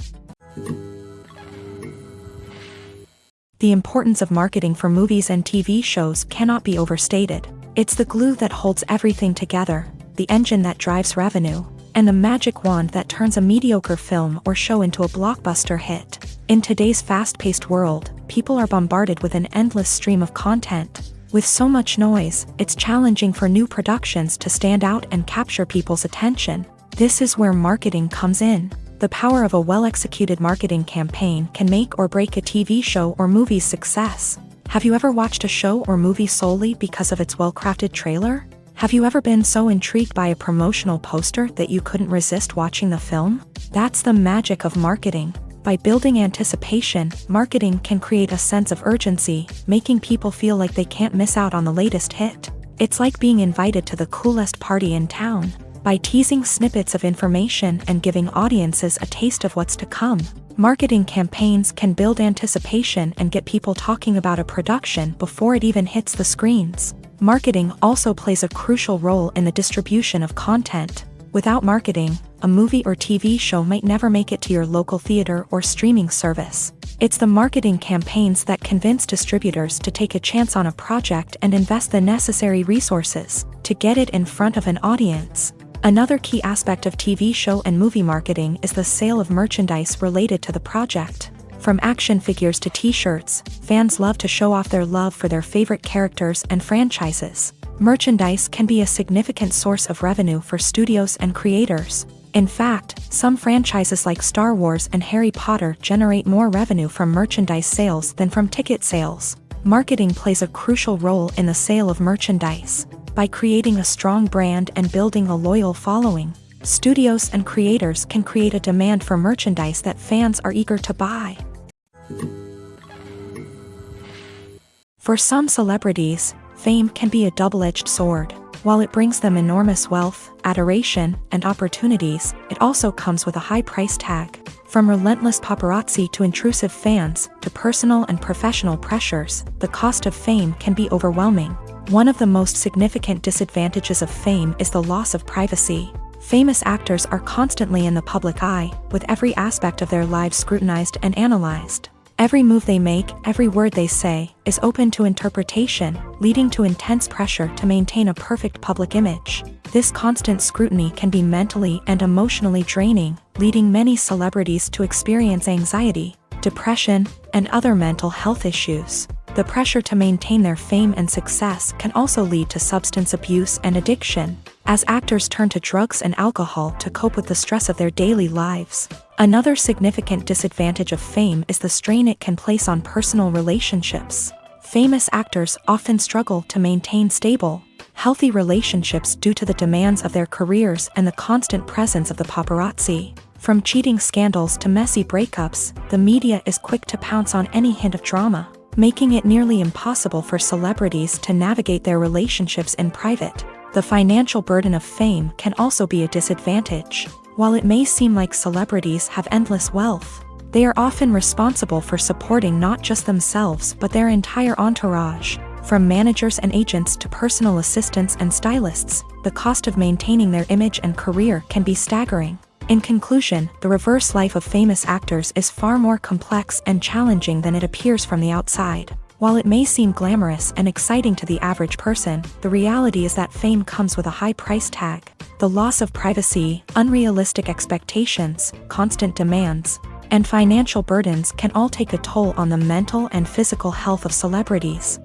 The importance of marketing for movies and TV shows cannot be overstated. It's the glue that holds everything together, the engine that drives revenue, and the magic wand that turns a mediocre film or show into a blockbuster hit. In today's fast-paced world, people are bombarded with an endless stream of content. With so much noise, it's challenging for new productions to stand out and capture people's attention. This is where marketing comes in. The power of a well-executed marketing campaign can make or break a TV show or movie's success. Have you ever watched a show or movie solely because of its well-crafted trailer? Have you ever been so intrigued by a promotional poster that you couldn't resist watching the film? That's the magic of marketing. By building anticipation, marketing can create a sense of urgency, making people feel like they can't miss out on the latest hit. It's like being invited to the coolest party in town. By teasing snippets of information and giving audiences a taste of what's to come, marketing campaigns can build anticipation and get people talking about a production before it even hits the screens. Marketing also plays a crucial role in the distribution of content. Without marketing, a movie or TV show might never make it to your local theater or streaming service. It's the marketing campaigns that convince distributors to take a chance on a project and invest the necessary resources to get it in front of an audience. Another key aspect of TV show and movie marketing is the sale of merchandise related to the project. From action figures to t-shirts, fans love to show off their love for their favorite characters and franchises. Merchandise can be a significant source of revenue for studios and creators. In fact, some franchises like Star Wars and Harry Potter generate more revenue from merchandise sales than from ticket sales. Marketing plays a crucial role in the sale of merchandise. By creating a strong brand and building a loyal following, studios and creators can create a demand for merchandise that fans are eager to buy. For some celebrities, fame can be a double-edged sword. While it brings them enormous wealth, adoration, and opportunities, it also comes with a high price tag. From relentless paparazzi to intrusive fans, to personal and professional pressures, the cost of fame can be overwhelming. One of the most significant disadvantages of fame is the loss of privacy. Famous actors are constantly in the public eye, with every aspect of their lives scrutinized and analyzed. Every move they make, every word they say, is open to interpretation, leading to intense pressure to maintain a perfect public image. This constant scrutiny can be mentally and emotionally draining, leading many celebrities to experience anxiety, depression, and other mental health issues. The pressure to maintain their fame and success can also lead to substance abuse and addiction, as actors turn to drugs and alcohol to cope with the stress of their daily lives. Another significant disadvantage of fame is the strain it can place on personal relationships. Famous actors often struggle to maintain stable, healthy relationships due to the demands of their careers and the constant presence of the paparazzi. From cheating scandals to messy breakups, the media is quick to pounce on any hint of drama, making it nearly impossible for celebrities to navigate their relationships in private. The financial burden of fame can also be a disadvantage. While it may seem like celebrities have endless wealth, they are often responsible for supporting not just themselves but their entire entourage. From managers and agents to personal assistants and stylists, the cost of maintaining their image and career can be staggering. In conclusion, the reverse life of famous actors is far more complex and challenging than it appears from the outside. While it may seem glamorous and exciting to the average person, the reality is that fame comes with a high price tag. The loss of privacy, unrealistic expectations, constant demands, and financial burdens can all take a toll on the mental and physical health of celebrities.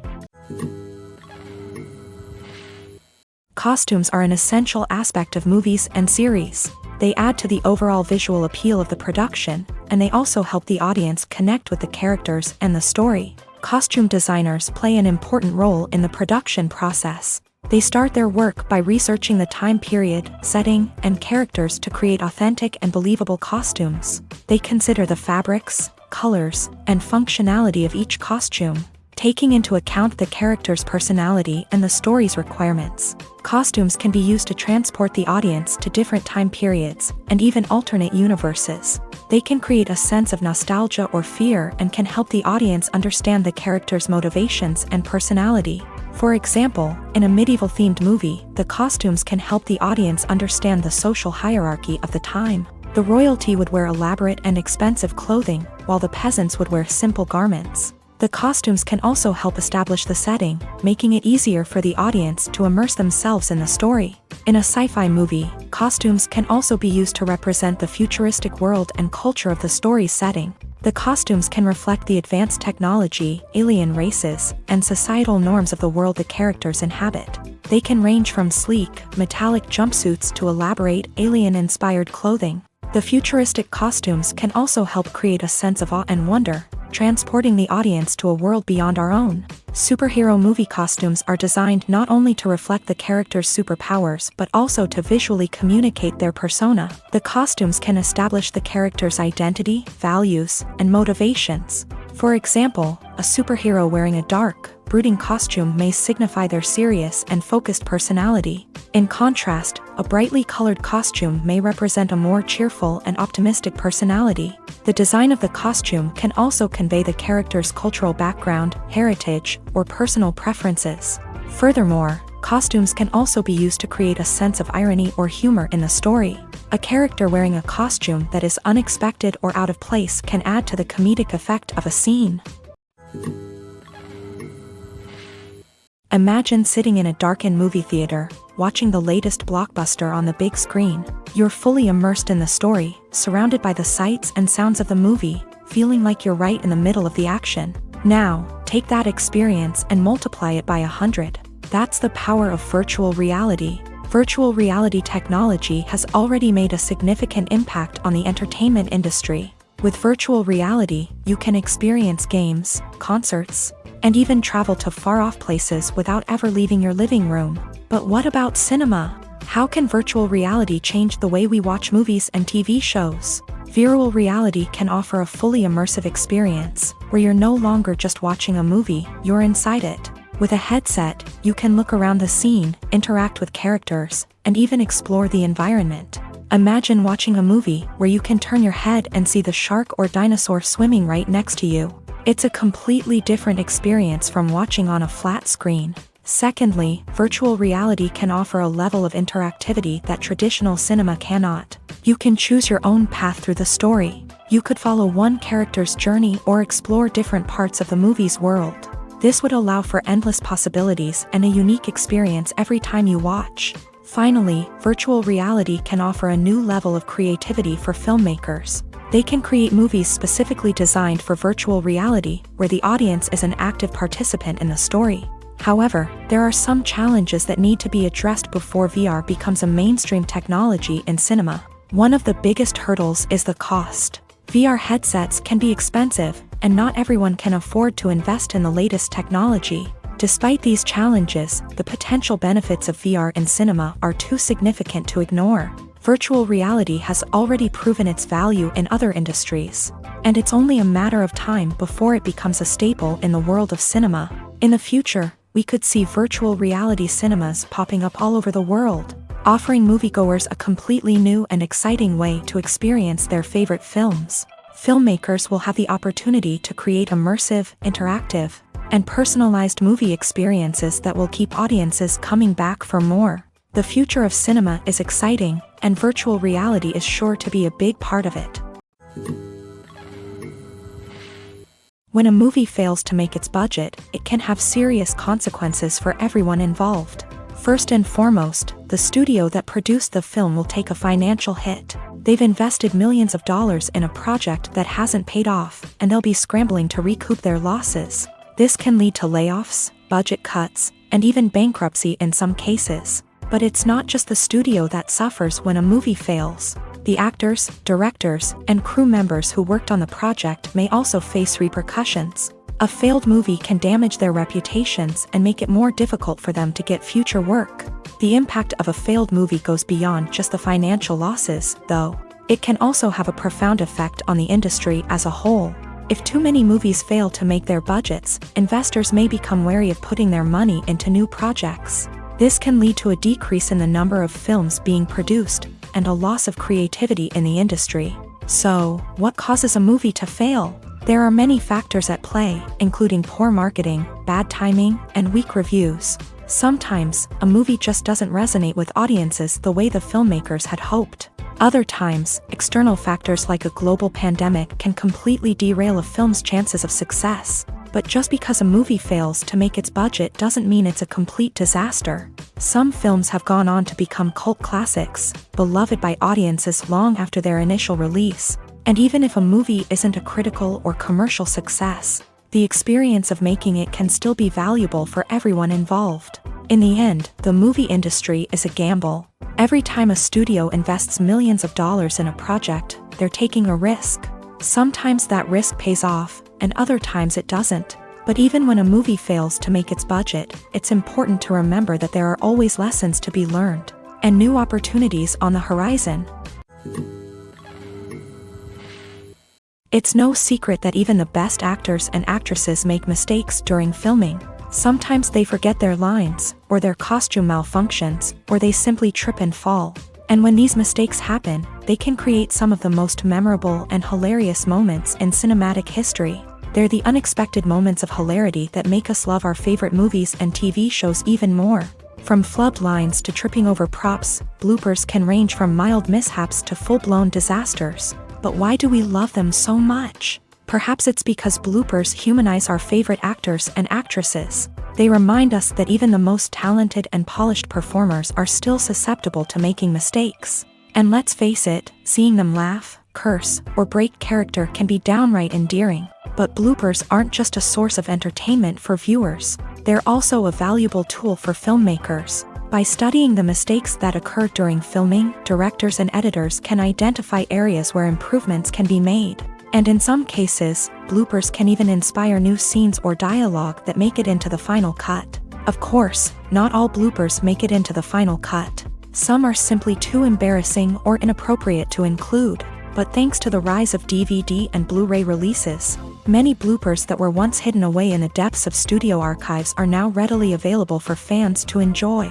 Costumes are an essential aspect of movies and series. They add to the overall visual appeal of the production, and they also help the audience connect with the characters and the story. Costume designers play an important role in the production process. They start their work by researching the time period, setting, and characters to create authentic and believable costumes. They consider the fabrics, colors, and functionality of each costume, taking into account the character's personality and the story's requirements. Costumes can be used to transport the audience to different time periods, and even alternate universes. They can create a sense of nostalgia or fear and can help the audience understand the character's motivations and personality. For example, in a medieval-themed movie, the costumes can help the audience understand the social hierarchy of the time. The royalty would wear elaborate and expensive clothing, while the peasants would wear simple garments. The costumes can also help establish the setting, making it easier for the audience to immerse themselves in the story. In a sci-fi movie, costumes can also be used to represent the futuristic world and culture of the story's setting. The costumes can reflect the advanced technology, alien races, and societal norms of the world the characters inhabit. They can range from sleek, metallic jumpsuits to elaborate, alien-inspired clothing. The futuristic costumes can also help create a sense of awe and wonder, transporting the audience to a world beyond our own. Superhero movie costumes are designed not only to reflect the character's superpowers but also to visually communicate their persona. The costumes can establish the character's identity, values, and motivations. For example, a superhero wearing a dark, brooding costume may signify their serious and focused personality. In contrast, a brightly colored costume may represent a more cheerful and optimistic personality. The design of the costume can also convey the character's cultural background, heritage, or personal preferences. Furthermore, costumes can also be used to create a sense of irony or humor in the story. A character wearing a costume that is unexpected or out of place can add to the comedic effect of a scene. Imagine sitting in a darkened movie theater, watching the latest blockbuster on the big screen. You're fully immersed in the story, surrounded by the sights and sounds of the movie, feeling like you're right in the middle of the action. Now, take that experience and multiply it by 100. That's the power of virtual reality. Virtual reality technology has already made a significant impact on the entertainment industry. With virtual reality, you can experience games, concerts, and even travel to far-off places without ever leaving your living room. But what about cinema? How can virtual reality change the way we watch movies and TV shows? Virtual reality can offer a fully immersive experience, where you're no longer just watching a movie, you're inside it. With a headset, you can look around the scene, interact with characters, and even explore the environment. Imagine watching a movie where you can turn your head and see the shark or dinosaur swimming right next to you. It's a completely different experience from watching on a flat screen. Secondly, virtual reality can offer a level of interactivity that traditional cinema cannot. You can choose your own path through the story. You could follow one character's journey or explore different parts of the movie's world. This would allow for endless possibilities and a unique experience every time you watch. Finally, virtual reality can offer a new level of creativity for filmmakers. They can create movies specifically designed for virtual reality, where the audience is an active participant in the story. However, there are some challenges that need to be addressed before VR becomes a mainstream technology in cinema. One of the biggest hurdles is the cost. VR headsets can be expensive, and not everyone can afford to invest in the latest technology. Despite these challenges, the potential benefits of VR in cinema are too significant to ignore. Virtual reality has already proven its value in other industries, and it's only a matter of time before it becomes a staple in the world of cinema. In the future, we could see virtual reality cinemas popping up all over the world, offering moviegoers a completely new and exciting way to experience their favorite films. Filmmakers will have the opportunity to create immersive, interactive, and personalized movie experiences that will keep audiences coming back for more. The future of cinema is exciting, and virtual reality is sure to be a big part of it. When a movie fails to make its budget, it can have serious consequences for everyone involved. First and foremost, the studio that produced the film will take a financial hit. They've invested millions of dollars in a project that hasn't paid off, and they'll be scrambling to recoup their losses. This can lead to layoffs, budget cuts, and even bankruptcy in some cases. But it's not just the studio that suffers when a movie fails. The actors, directors, and crew members who worked on the project may also face repercussions. A failed movie can damage their reputations and make it more difficult for them to get future work. The impact of a failed movie goes beyond just the financial losses, though. It can also have a profound effect on the industry as a whole. If too many movies fail to make their budgets, investors may become wary of putting their money into new projects. This can lead to a decrease in the number of films being produced, and a loss of creativity in the industry. So, what causes a movie to fail? There are many factors at play, including poor marketing, bad timing, and weak reviews. Sometimes, a movie just doesn't resonate with audiences the way the filmmakers had hoped. Other times, external factors like a global pandemic can completely derail a film's chances of success. But just because a movie fails to make its budget doesn't mean it's a complete disaster. Some films have gone on to become cult classics, beloved by audiences long after their initial release. And even if a movie isn't a critical or commercial success, the experience of making it can still be valuable for everyone involved. In the end, the movie industry is a gamble. Every time a studio invests millions of dollars in a project, they're taking a risk. Sometimes that risk pays off, and other times it doesn't. But even when a movie fails to make its budget, it's important to remember that there are always lessons to be learned, and new opportunities on the horizon. It's no secret that even the best actors and actresses make mistakes during filming. Sometimes they forget their lines, or their costume malfunctions, or they simply trip and fall. And when these mistakes happen, they can create some of the most memorable and hilarious moments in cinematic history. They're the unexpected moments of hilarity that make us love our favorite movies and TV shows even more. From flubbed lines to tripping over props, bloopers can range from mild mishaps to full-blown disasters. But why do we love them so much? Perhaps it's because bloopers humanize our favorite actors and actresses. They remind us that even the most talented and polished performers are still susceptible to making mistakes. And let's face it, seeing them laugh, curse, or break character can be downright endearing. But bloopers aren't just a source of entertainment for viewers, they're also a valuable tool for filmmakers. By studying the mistakes that occur during filming, directors and editors can identify areas where improvements can be made. And in some cases, bloopers can even inspire new scenes or dialogue that make it into the final cut. Of course, not all bloopers make it into the final cut. Some are simply too embarrassing or inappropriate to include. But thanks to the rise of DVD and Blu-ray releases, many bloopers that were once hidden away in the depths of studio archives are now readily available for fans to enjoy.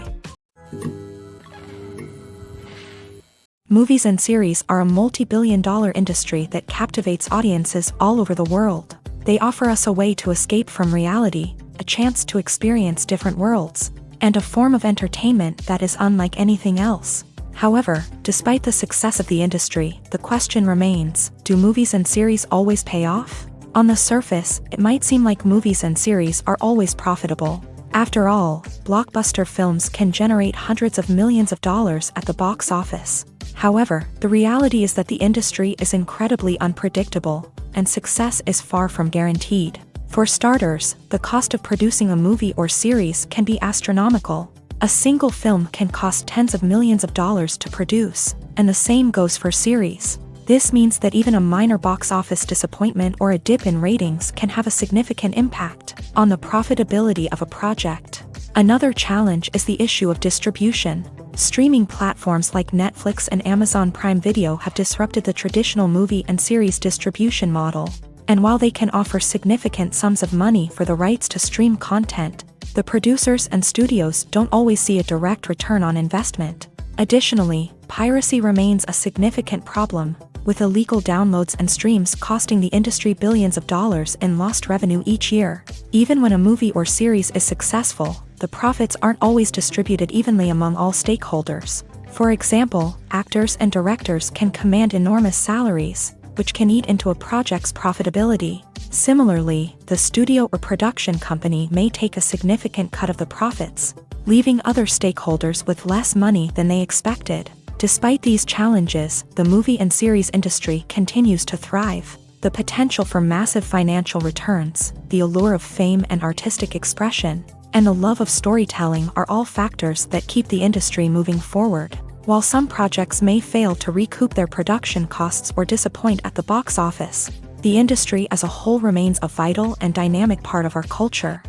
Movies and series are a multi-billion-dollar industry that captivates audiences all over the world. They offer us a way to escape from reality, a chance to experience different worlds, and a form of entertainment that is unlike anything else. However, despite the success of the industry, the question remains, do movies and series always pay off? On the surface, it might seem like movies and series are always profitable. After all, blockbuster films can generate hundreds of millions of dollars at the box office. However, the reality is that the industry is incredibly unpredictable, and success is far from guaranteed. For starters, the cost of producing a movie or series can be astronomical. A single film can cost tens of millions of dollars to produce, and the same goes for series. This means that even a minor box office disappointment or a dip in ratings can have a significant impact on the profitability of a project. Another challenge is the issue of distribution. Streaming platforms like Netflix and Amazon Prime Video have disrupted the traditional movie and series distribution model. And while they can offer significant sums of money for the rights to stream content, the producers and studios don't always see a direct return on investment. Additionally, piracy remains a significant problem, with illegal downloads and streams costing the industry billions of dollars in lost revenue each year. Even when a movie or series is successful, the profits aren't always distributed evenly among all stakeholders. For example, actors and directors can command enormous salaries, which can eat into a project's profitability. Similarly, the studio or production company may take a significant cut of the profits, leaving other stakeholders with less money than they expected. Despite these challenges, the movie and series industry continues to thrive. The potential for massive financial returns, the allure of fame and artistic expression, and the love of storytelling are all factors that keep the industry moving forward. While some projects may fail to recoup their production costs or disappoint at the box office, the industry as a whole remains a vital and dynamic part of our culture.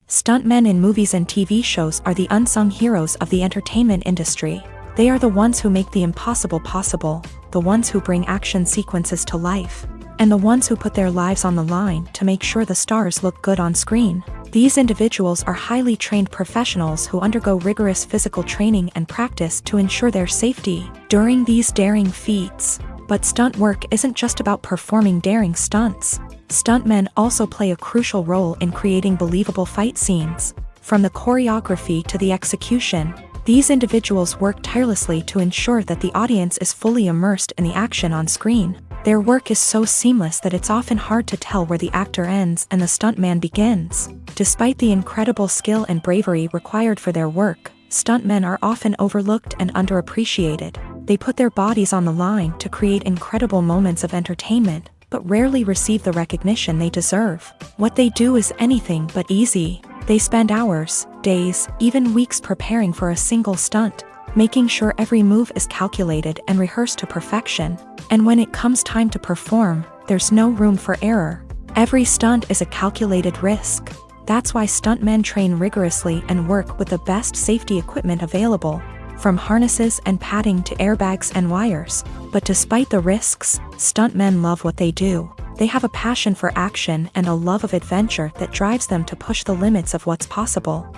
Stuntmen in movies and TV shows are the unsung heroes of the entertainment industry. They are the ones who make the impossible possible, the ones who bring action sequences to life, and the ones who put their lives on the line to make sure the stars look good on screen. These individuals are highly trained professionals who undergo rigorous physical training and practice to ensure their safety during these daring feats. But stunt work isn't just about performing daring stunts. Stuntmen also play a crucial role in creating believable fight scenes. From the choreography to the execution, these individuals work tirelessly to ensure that the audience is fully immersed in the action on screen. Their work is so seamless that it's often hard to tell where the actor ends and the stuntman begins. Despite the incredible skill and bravery required for their work, stuntmen are often overlooked and underappreciated. They put their bodies on the line to create incredible moments of entertainment, but rarely receive the recognition they deserve. What they do is anything but easy. They spend hours, days, even weeks preparing for a single stunt, making sure every move is calculated and rehearsed to perfection. And when it comes time to perform, there's no room for error. Every stunt is a calculated risk. That's why stuntmen train rigorously and work with the best safety equipment available, from harnesses and padding to airbags and wires. But despite the risks, stuntmen love what they do. They have a passion for action and a love of adventure that drives them to push the limits of what's possible.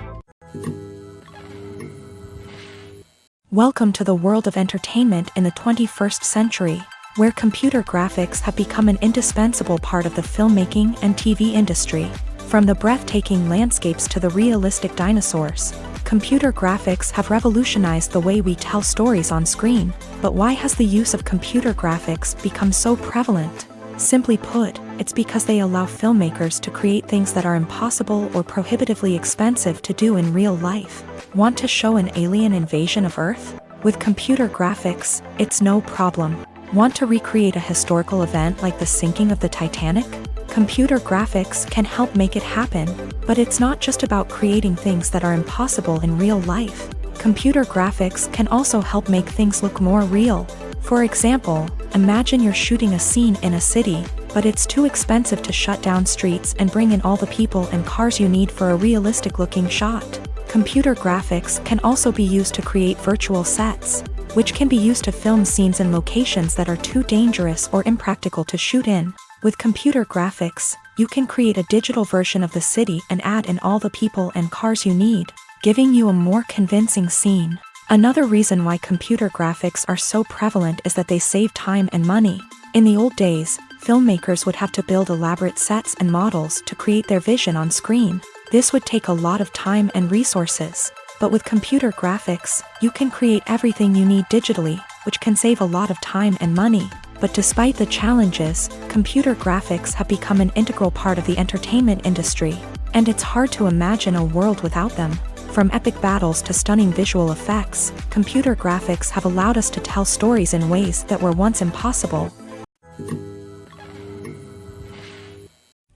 Welcome to the world of entertainment in the 21st century, where computer graphics have become an indispensable part of the filmmaking and TV industry. From the breathtaking landscapes to the realistic dinosaurs, computer graphics have revolutionized the way we tell stories on screen. But why has the use of computer graphics become so prevalent? Simply put, it's because they allow filmmakers to create things that are impossible or prohibitively expensive to do in real life. Want to show an alien invasion of Earth? With computer graphics, it's no problem. Want to recreate a historical event like the sinking of the Titanic? Computer graphics can help make it happen, but it's not just about creating things that are impossible in real life. Computer graphics can also help make things look more real. For example, imagine you're shooting a scene in a city, but it's too expensive to shut down streets and bring in all the people and cars you need for a realistic-looking shot. Computer graphics can also be used to create virtual sets, which can be used to film scenes in locations that are too dangerous or impractical to shoot in. With computer graphics, you can create a digital version of the city and add in all the people and cars you need, giving you a more convincing scene. Another reason why computer graphics are so prevalent is that they save time and money. In the old days, filmmakers would have to build elaborate sets and models to create their vision on screen. This would take a lot of time and resources. But with computer graphics, you can create everything you need digitally, which can save a lot of time and money. But despite the challenges, computer graphics have become an integral part of the entertainment industry, and it's hard to imagine a world without them. From epic battles to stunning visual effects, computer graphics have allowed us to tell stories in ways that were once impossible.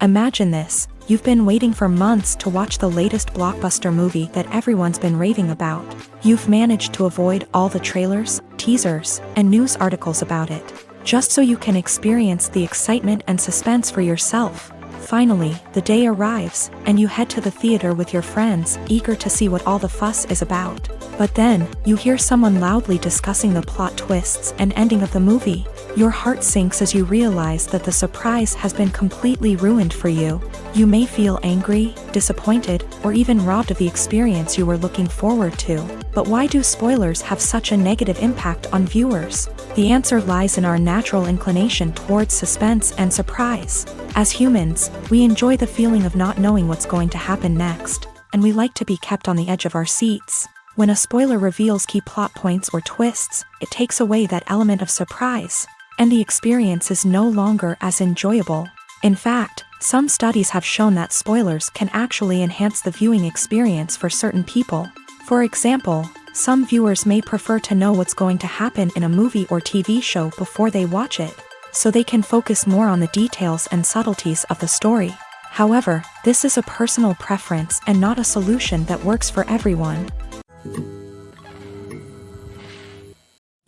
Imagine this: you've been waiting for months to watch the latest blockbuster movie that everyone's been raving about. You've managed to avoid all the trailers, teasers, and news articles about it, just so you can experience the excitement and suspense for yourself. Finally, the day arrives, and you head to the theater with your friends, eager to see what all the fuss is about. But then, you hear someone loudly discussing the plot twists and ending of the movie. Your heart sinks as you realize that the surprise has been completely ruined for you. You may feel angry, disappointed, or even robbed of the experience you were looking forward to. But why do spoilers have such a negative impact on viewers? The answer lies in our natural inclination towards suspense and surprise. As humans, we enjoy the feeling of not knowing what's going to happen next, and we like to be kept on the edge of our seats. When a spoiler reveals key plot points or twists, it takes away that element of surprise, and the experience is no longer as enjoyable. In fact, some studies have shown that spoilers can actually enhance the viewing experience for certain people. For example, some viewers may prefer to know what's going to happen in a movie or TV show before they watch it, so they can focus more on the details and subtleties of the story. However, this is a personal preference and not a solution that works for everyone.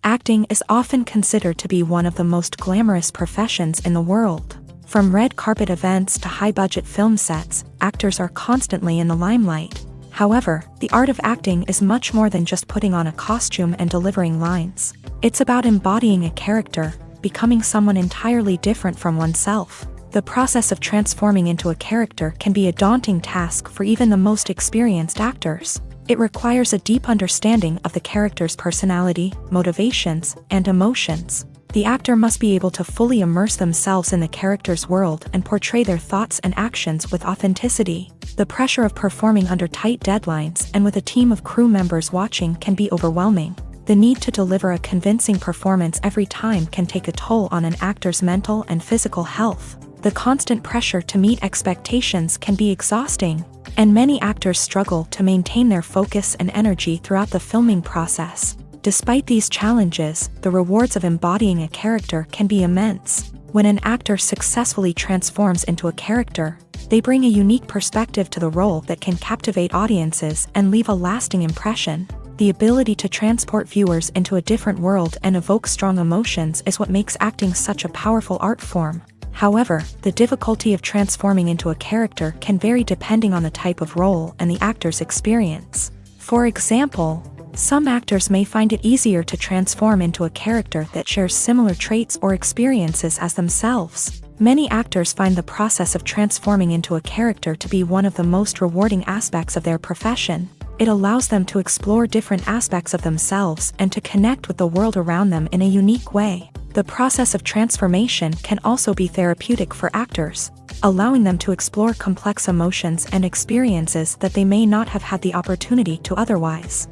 Acting is often considered to be one of the most glamorous professions in the world. From red carpet events to high-budget film sets, actors are constantly in the limelight. However, the art of acting is much more than just putting on a costume and delivering lines. It's about embodying a character, becoming someone entirely different from oneself. The process of transforming into a character can be a daunting task for even the most experienced actors. It requires a deep understanding of the character's personality, motivations, and emotions. The actor must be able to fully immerse themselves in the character's world and portray their thoughts and actions with authenticity. The pressure of performing under tight deadlines and with a team of crew members watching can be overwhelming. The need to deliver a convincing performance every time can take a toll on an actor's mental and physical health. The constant pressure to meet expectations can be exhausting, and many actors struggle to maintain their focus and energy throughout the filming process. Despite these challenges, the rewards of embodying a character can be immense. When an actor successfully transforms into a character, they bring a unique perspective to the role that can captivate audiences and leave a lasting impression. The ability to transport viewers into a different world and evoke strong emotions is what makes acting such a powerful art form. However, the difficulty of transforming into a character can vary depending on the type of role and the actor's experience. For example, some actors may find it easier to transform into a character that shares similar traits or experiences as themselves. Many actors find the process of transforming into a character to be one of the most rewarding aspects of their profession. It allows them to explore different aspects of themselves and to connect with the world around them in a unique way. The process of transformation can also be therapeutic for actors, allowing them to explore complex emotions and experiences that they may not have had the opportunity to otherwise.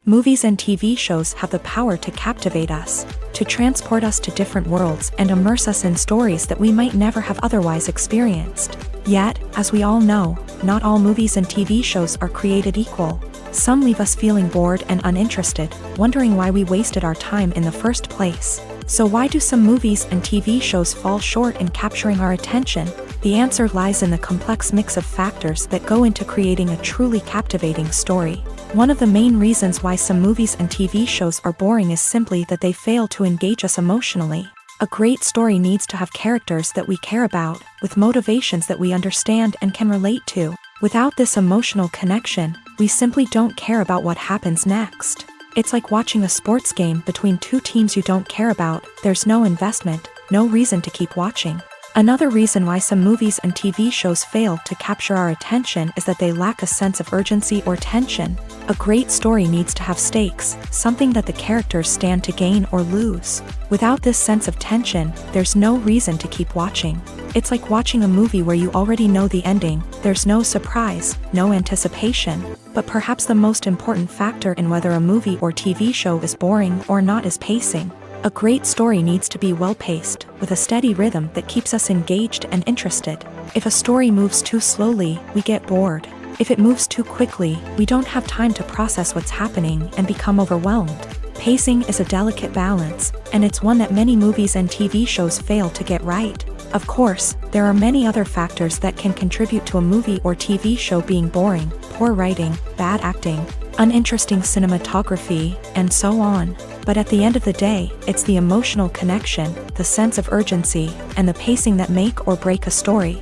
Movies and TV shows have the power to captivate us, to transport us to different worlds and immerse us in stories that we might never have otherwise experienced. Yet, as we all know, not all movies and TV shows are created equal. Some leave us feeling bored and uninterested, wondering why we wasted our time in the first place. So why do some movies and TV shows fall short in capturing our attention? The answer lies in the complex mix of factors that go into creating a truly captivating story. One of the main reasons why some movies and TV shows are boring is simply that they fail to engage us emotionally. A great story needs to have characters that we care about, with motivations that we understand and can relate to. Without this emotional connection, we simply don't care about what happens next. It's like watching a sports game between two teams you don't care about. There's no investment, no reason to keep watching. Another reason why some movies and TV shows fail to capture our attention is that they lack a sense of urgency or tension. A great story needs to have stakes, something that the characters stand to gain or lose. Without this sense of tension, there's no reason to keep watching. It's like watching a movie where you already know the ending. There's no surprise, no anticipation. But perhaps the most important factor in whether a movie or TV show is boring or not is pacing. A great story needs to be well-paced, with a steady rhythm that keeps us engaged and interested. If a story moves too slowly, we get bored. If it moves too quickly, we don't have time to process what's happening and become overwhelmed. Pacing is a delicate balance, and it's one that many movies and TV shows fail to get right. Of course, there are many other factors that can contribute to a movie or TV show being boring: poor writing, bad acting, uninteresting cinematography, and so on. But at the end of the day, it's the emotional connection, the sense of urgency, and the pacing that make or break a story.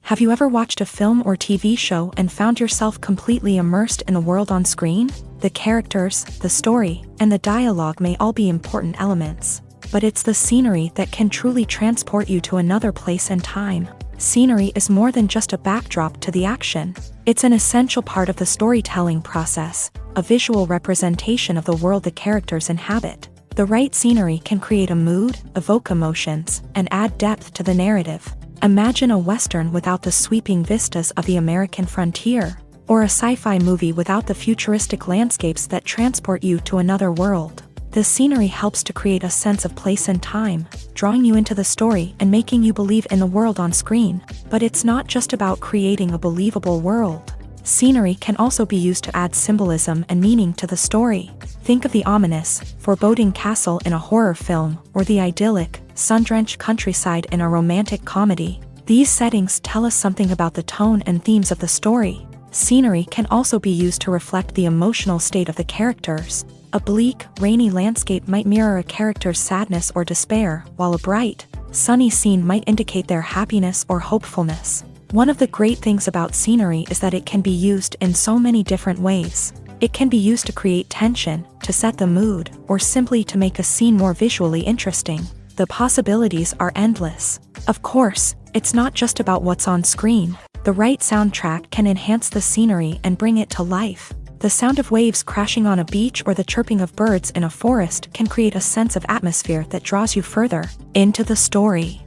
Have you ever watched a film or TV show and found yourself completely immersed in the world on screen? The characters, the story, and the dialogue may all be important elements, but it's the scenery that can truly transport you to another place and time. Scenery is more than just a backdrop to the action. It's an essential part of the storytelling process, a visual representation of the world the characters inhabit. The right scenery can create a mood, evoke emotions, and add depth to the narrative. Imagine a Western without the sweeping vistas of the American frontier, or a sci-fi movie without the futuristic landscapes that transport you to another world. The scenery helps to create a sense of place and time, drawing you into the story and making you believe in the world on screen. But it's not just about creating a believable world. Scenery can also be used to add symbolism and meaning to the story. Think of the ominous, foreboding castle in a horror film, or the idyllic, sun-drenched countryside in a romantic comedy. These settings tell us something about the tone and themes of the story. Scenery can also be used to reflect the emotional state of the characters. A bleak, rainy landscape might mirror a character's sadness or despair, while a bright, sunny scene might indicate their happiness or hopefulness. One of the great things about scenery is that it can be used in so many different ways. It can be used to create tension, to set the mood, or simply to make a scene more visually interesting. The possibilities are endless. Of course, it's not just about what's on screen. The right soundtrack can enhance the scenery and bring it to life. The sound of waves crashing on a beach or the chirping of birds in a forest can create a sense of atmosphere that draws you further into the story.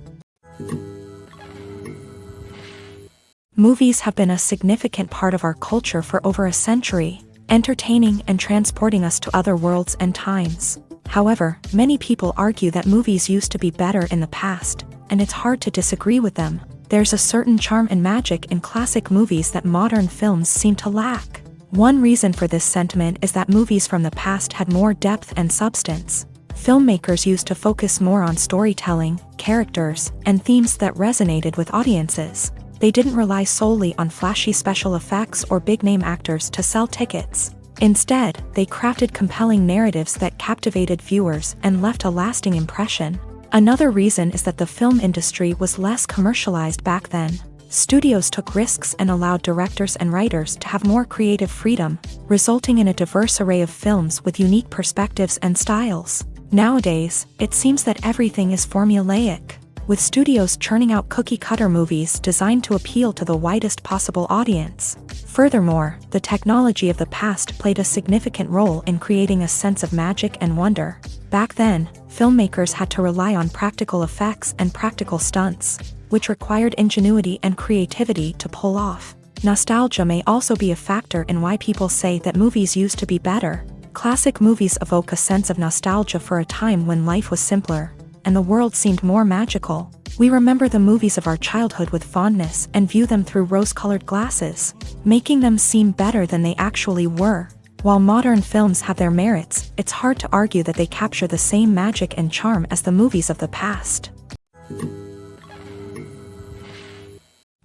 Movies have been a significant part of our culture for over a century, entertaining and transporting us to other worlds and times. However, many people argue that movies used to be better in the past, and it's hard to disagree with them. There's a certain charm and magic in classic movies that modern films seem to lack. One reason for this sentiment is that movies from the past had more depth and substance. Filmmakers used to focus more on storytelling, characters, and themes that resonated with audiences. They didn't rely solely on flashy special effects or big-name actors to sell tickets. Instead, they crafted compelling narratives that captivated viewers and left a lasting impression. Another reason is that the film industry was less commercialized back then. Studios took risks and allowed directors and writers to have more creative freedom, resulting in a diverse array of films with unique perspectives and styles. Nowadays, it seems that everything is formulaic, with studios churning out cookie-cutter movies designed to appeal to the widest possible audience. Furthermore, the technology of the past played a significant role in creating a sense of magic and wonder. Back then, filmmakers had to rely on practical effects and practical stunts, which required ingenuity and creativity to pull off. Nostalgia may also be a factor in why people say that movies used to be better. Classic movies evoke a sense of nostalgia for a time when life was simpler, and the world seemed more magical. We remember the movies of our childhood with fondness and view them through rose-colored glasses, making them seem better than they actually were. While modern films have their merits, it's hard to argue that they capture the same magic and charm as the movies of the past.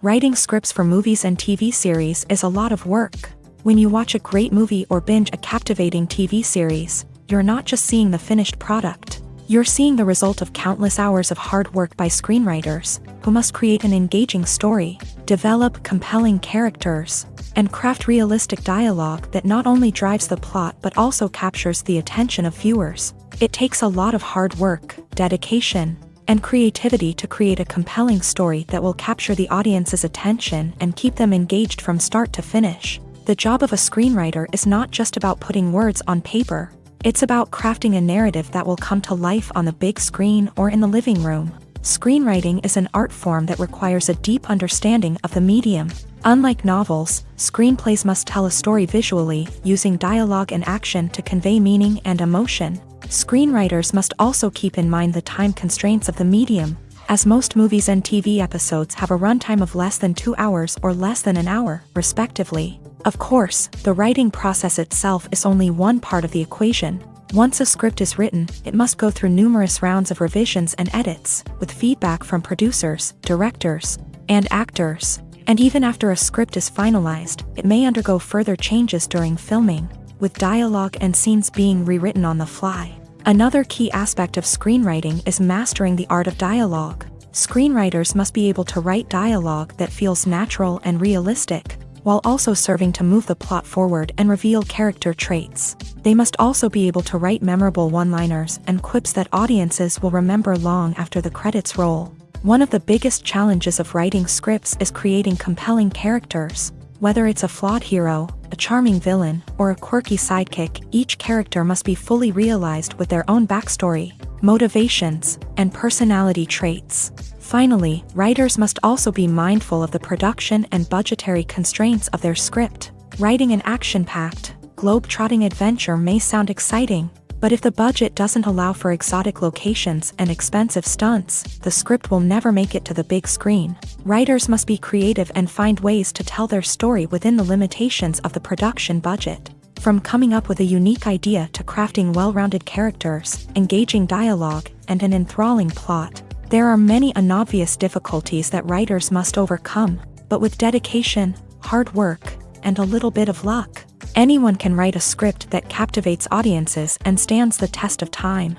Writing scripts for movies and TV series is a lot of work. When you watch a great movie or binge a captivating TV series, you're not just seeing the finished product. You're seeing the result of countless hours of hard work by screenwriters, who must create an engaging story, develop compelling characters, and craft realistic dialogue that not only drives the plot but also captures the attention of viewers. It takes a lot of hard work, dedication, and creativity to create a compelling story that will capture the audience's attention and keep them engaged from start to finish. The job of a screenwriter is not just about putting words on paper. It's about crafting a narrative that will come to life on the big screen or in the living room. Screenwriting is an art form that requires a deep understanding of the medium. Unlike novels, screenplays must tell a story visually, using dialogue and action to convey meaning and emotion. Screenwriters must also keep in mind the time constraints of the medium, as most movies and TV episodes have a runtime of less than 2 hours or less than an hour, respectively. Of course, the writing process itself is only one part of the equation. Once a script is written, it must go through numerous rounds of revisions and edits, with feedback from producers, directors, and actors. And even after a script is finalized, it may undergo further changes during filming, with dialogue and scenes being rewritten on the fly. Another key aspect of screenwriting is mastering the art of dialogue. Screenwriters must be able to write dialogue that feels natural and realistic, while also serving to move the plot forward and reveal character traits. They must also be able to write memorable one-liners and quips that audiences will remember long after the credits roll. One of the biggest challenges of writing scripts is creating compelling characters. Whether it's a flawed hero, a charming villain, or a quirky sidekick, each character must be fully realized with their own backstory, motivations, and personality traits. Finally, writers must also be mindful of the production and budgetary constraints of their script. Writing an action-packed, globe-trotting adventure may sound exciting, but if the budget doesn't allow for exotic locations and expensive stunts, the script will never make it to the big screen. Writers must be creative and find ways to tell their story within the limitations of the production budget. From coming up with a unique idea to crafting well-rounded characters, engaging dialogue, and an enthralling plot, there are many unobvious difficulties that writers must overcome, but with dedication, hard work, and a little bit of luck, anyone can write a script that captivates audiences and stands the test of time.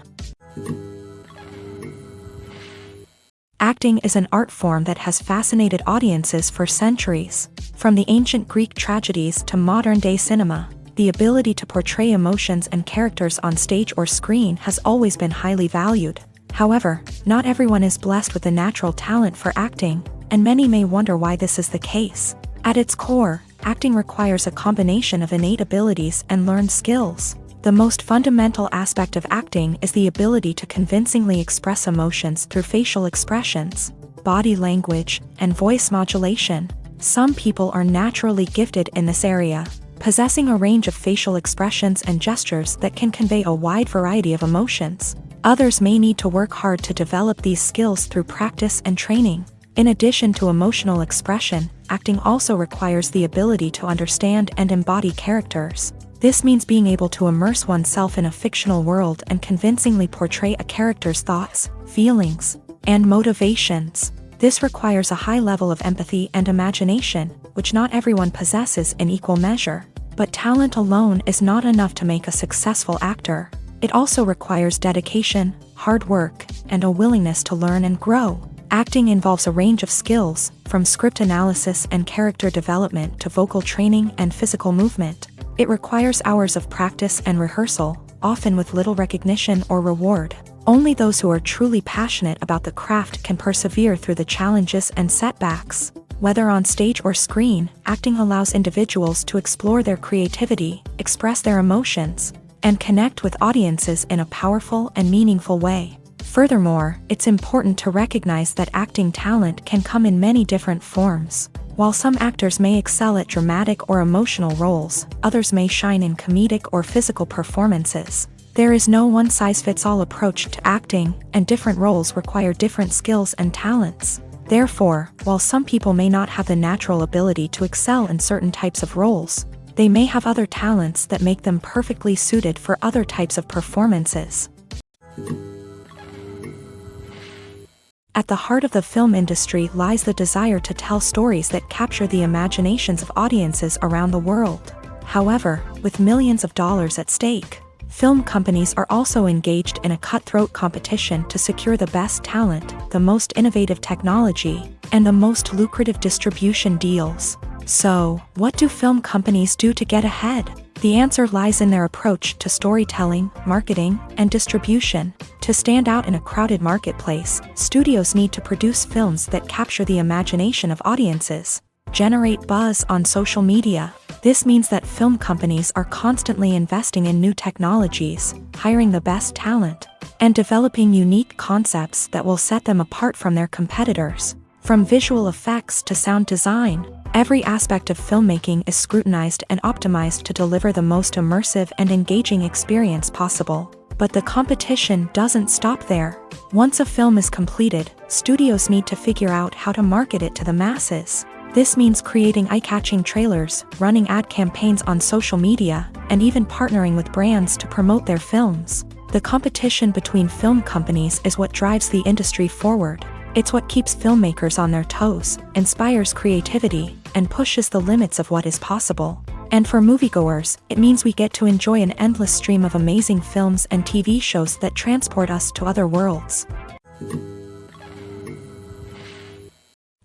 Acting is an art form that has fascinated audiences for centuries. From the ancient Greek tragedies to modern-day cinema, the ability to portray emotions and characters on stage or screen has always been highly valued. However, not everyone is blessed with the natural talent for acting, and many may wonder why this is the case. At its core, acting requires a combination of innate abilities and learned skills. The most fundamental aspect of acting is the ability to convincingly express emotions through facial expressions, body language, and voice modulation. Some people are naturally gifted in this area, possessing a range of facial expressions and gestures that can convey a wide variety of emotions. Others may need to work hard to develop these skills through practice and training. In addition to emotional expression, acting also requires the ability to understand and embody characters. This means being able to immerse oneself in a fictional world and convincingly portray a character's thoughts, feelings, and motivations. This requires a high level of empathy and imagination, which not everyone possesses in equal measure. But talent alone is not enough to make a successful actor. It also requires dedication, hard work, and a willingness to learn and grow. Acting involves a range of skills, from script analysis and character development to vocal training and physical movement. It requires hours of practice and rehearsal, often with little recognition or reward. Only those who are truly passionate about the craft can persevere through the challenges and setbacks. Whether on stage or screen, acting allows individuals to explore their creativity, express their emotions, and connect with audiences in a powerful and meaningful way. Furthermore, it's important to recognize that acting talent can come in many different forms. While some actors may excel at dramatic or emotional roles, others may shine in comedic or physical performances. There is no one-size-fits-all approach to acting, and different roles require different skills and talents. Therefore, while some people may not have the natural ability to excel in certain types of roles, they may have other talents that make them perfectly suited for other types of performances. At the heart of the film industry lies the desire to tell stories that capture the imaginations of audiences around the world. However, with millions of dollars at stake, film companies are also engaged in a cutthroat competition to secure the best talent, the most innovative technology, and the most lucrative distribution deals. So, what do film companies do to get ahead? The answer lies in their approach to storytelling, marketing, and distribution. To stand out in a crowded marketplace, studios need to produce films that capture the imagination of audiences, generate buzz on social media. This means that film companies are constantly investing in new technologies, hiring the best talent, and developing unique concepts that will set them apart from their competitors. From visual effects to sound design, every aspect of filmmaking is scrutinized and optimized to deliver the most immersive and engaging experience possible. But the competition doesn't stop there. Once a film is completed, studios need to figure out how to market it to the masses. This means creating eye-catching trailers, running ad campaigns on social media, and even partnering with brands to promote their films. The competition between film companies is what drives the industry forward. It's what keeps filmmakers on their toes, inspires creativity, and pushes the limits of what is possible. And for moviegoers, it means we get to enjoy an endless stream of amazing films and TV shows that transport us to other worlds.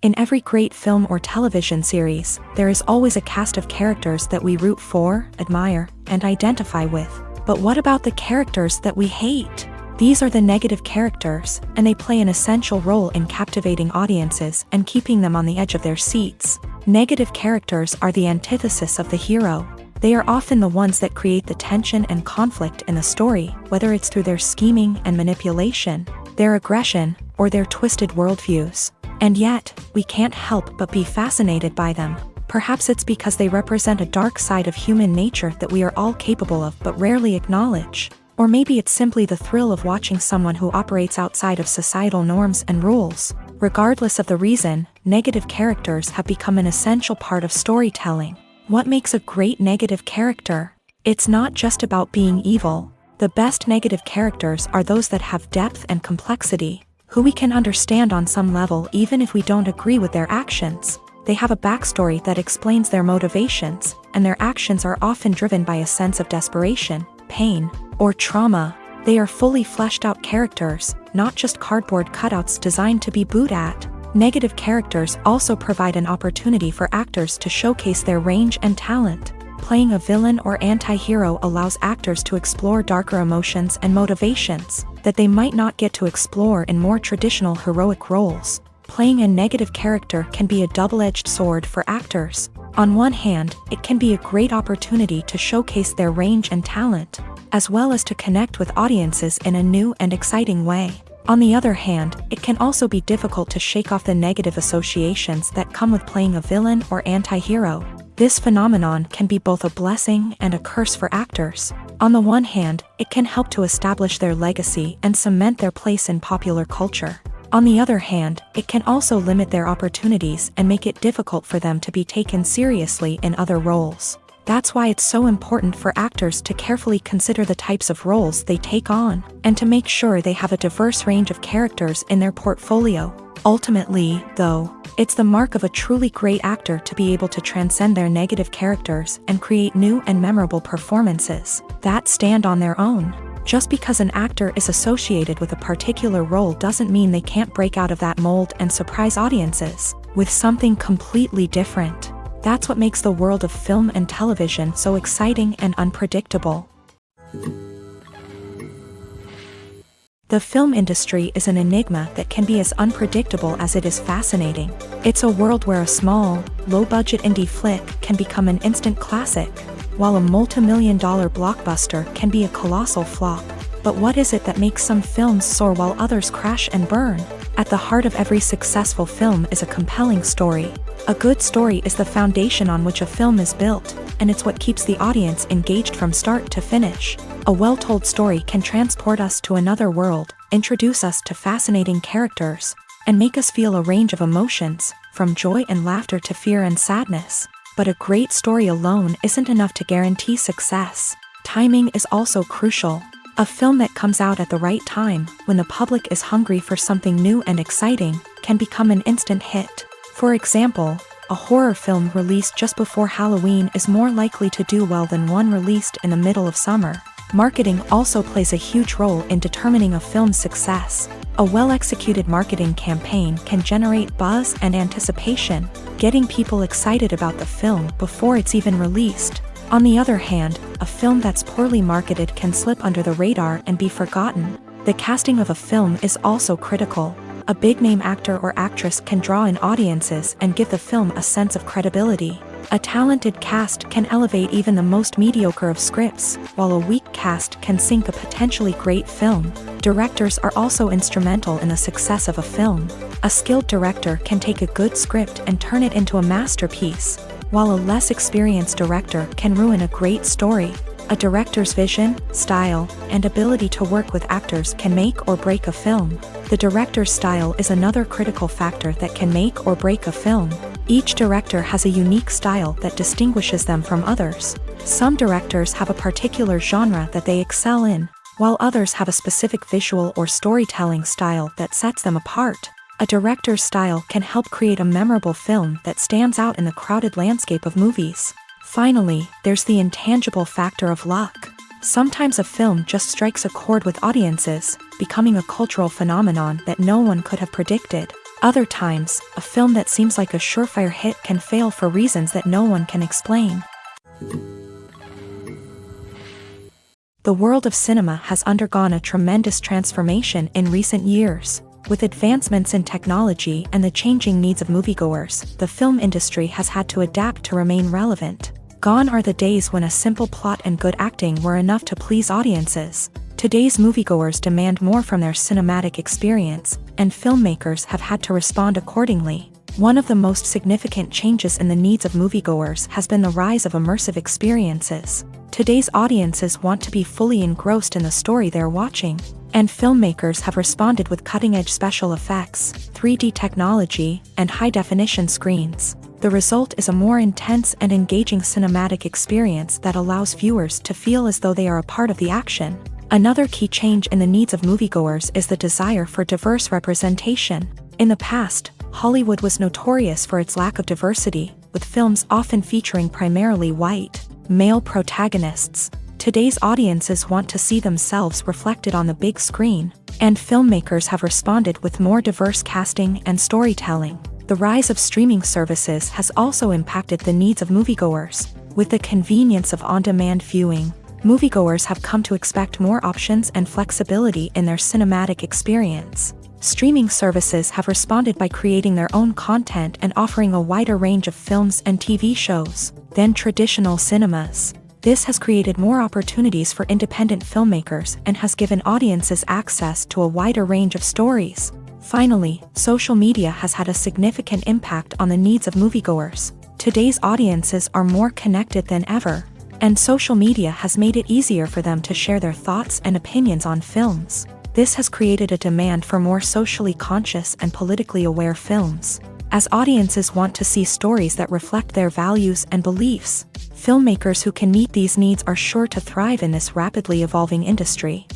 In every great film or television series, there is always a cast of characters that we root for, admire, and identify with. But what about the characters that we hate? These are the negative characters, and they play an essential role in captivating audiences and keeping them on the edge of their seats. Negative characters are the antithesis of the hero. They are often the ones that create the tension and conflict in the story, whether it's through their scheming and manipulation, their aggression, or their twisted worldviews. And yet, we can't help but be fascinated by them. Perhaps it's because they represent a dark side of human nature that we are all capable of but rarely acknowledge. Or maybe it's simply the thrill of watching someone who operates outside of societal norms and rules. Regardless of the reason, negative characters have become an essential part of storytelling. What makes a great negative character? It's not just about being evil. The best negative characters are those that have depth and complexity, who we can understand on some level even if we don't agree with their actions. They have a backstory that explains their motivations, and their actions are often driven by a sense of desperation, pain, or trauma. They are fully fleshed out characters, not just cardboard cutouts designed to be booed at. Negative characters also provide an opportunity for actors to showcase their range and talent. Playing a villain or anti-hero allows actors to explore darker emotions and motivations that they might not get to explore in more traditional heroic roles. Playing a negative character can be a double-edged sword for actors. On one hand, it can be a great opportunity to showcase their range and talent, as well as to connect with audiences in a new and exciting way. On the other hand, it can also be difficult to shake off the negative associations that come with playing a villain or anti-hero. This phenomenon can be both a blessing and a curse for actors. On the one hand, it can help to establish their legacy and cement their place in popular culture. On the other hand, it can also limit their opportunities and make it difficult for them to be taken seriously in other roles. That's why it's so important for actors to carefully consider the types of roles they take on, and to make sure they have a diverse range of characters in their portfolio. Ultimately, though, it's the mark of a truly great actor to be able to transcend their negative characters and create new and memorable performances that stand on their own. Just because an actor is associated with a particular role doesn't mean they can't break out of that mold and surprise audiences with something completely different. That's what makes the world of film and television so exciting and unpredictable. The film industry is an enigma that can be as unpredictable as it is fascinating. It's a world where a small, low-budget indie flick can become an instant classic, while a multi-million-dollar blockbuster can be a colossal flop. But what is it that makes some films soar while others crash and burn? At the heart of every successful film is a compelling story. A good story is the foundation on which a film is built, and it's what keeps the audience engaged from start to finish. A well-told story can transport us to another world, introduce us to fascinating characters, and make us feel a range of emotions, from joy and laughter to fear and sadness. But a great story alone isn't enough to guarantee success. Timing is also crucial. A film that comes out at the right time, when the public is hungry for something new and exciting, can become an instant hit. For example, a horror film released just before Halloween is more likely to do well than one released in the middle of summer. Marketing also plays a huge role in determining a film's success. A well-executed marketing campaign can generate buzz and anticipation, getting people excited about the film before it's even released. On the other hand, a film that's poorly marketed can slip under the radar and be forgotten. The casting of a film is also critical. A big-name actor or actress can draw in audiences and give the film a sense of credibility. A talented cast can elevate even the most mediocre of scripts, while a weak cast can sink a potentially great film. Directors are also instrumental in the success of a film. A skilled director can take a good script and turn it into a masterpiece, while a less experienced director can ruin a great story. A director's vision, style, and ability to work with actors can make or break a film. The director's style is another critical factor that can make or break a film. Each director has a unique style that distinguishes them from others. Some directors have a particular genre that they excel in, while others have a specific visual or storytelling style that sets them apart. A director's style can help create a memorable film that stands out in the crowded landscape of movies. Finally, there's the intangible factor of luck. Sometimes a film just strikes a chord with audiences, becoming a cultural phenomenon that no one could have predicted. Other times, a film that seems like a surefire hit can fail for reasons that no one can explain. The world of cinema has undergone a tremendous transformation in recent years. With advancements in technology and the changing needs of moviegoers, the film industry has had to adapt to remain relevant. Gone are the days when a simple plot and good acting were enough to please audiences. Today's moviegoers demand more from their cinematic experience, and filmmakers have had to respond accordingly. One of the most significant changes in the needs of moviegoers has been the rise of immersive experiences. Today's audiences want to be fully engrossed in the story they're watching, and filmmakers have responded with cutting-edge special effects, 3D technology, and high-definition screens. The result is a more intense and engaging cinematic experience that allows viewers to feel as though they are a part of the action. Another key change in the needs of moviegoers is the desire for diverse representation. In the past, Hollywood was notorious for its lack of diversity, with films often featuring primarily white, male protagonists. Today's audiences want to see themselves reflected on the big screen, and filmmakers have responded with more diverse casting and storytelling. The rise of streaming services has also impacted the needs of moviegoers. With the convenience of on-demand viewing, moviegoers have come to expect more options and flexibility in their cinematic experience. Streaming services have responded by creating their own content and offering a wider range of films and TV shows than traditional cinemas. This has created more opportunities for independent filmmakers and has given audiences access to a wider range of stories. Finally, social media has had a significant impact on the needs of moviegoers. Today's audiences are more connected than ever, and social media has made it easier for them to share their thoughts and opinions on films. This has created a demand for more socially conscious and politically aware films. As audiences want to see stories that reflect their values and beliefs, filmmakers who can meet these needs are sure to thrive in this rapidly evolving industry.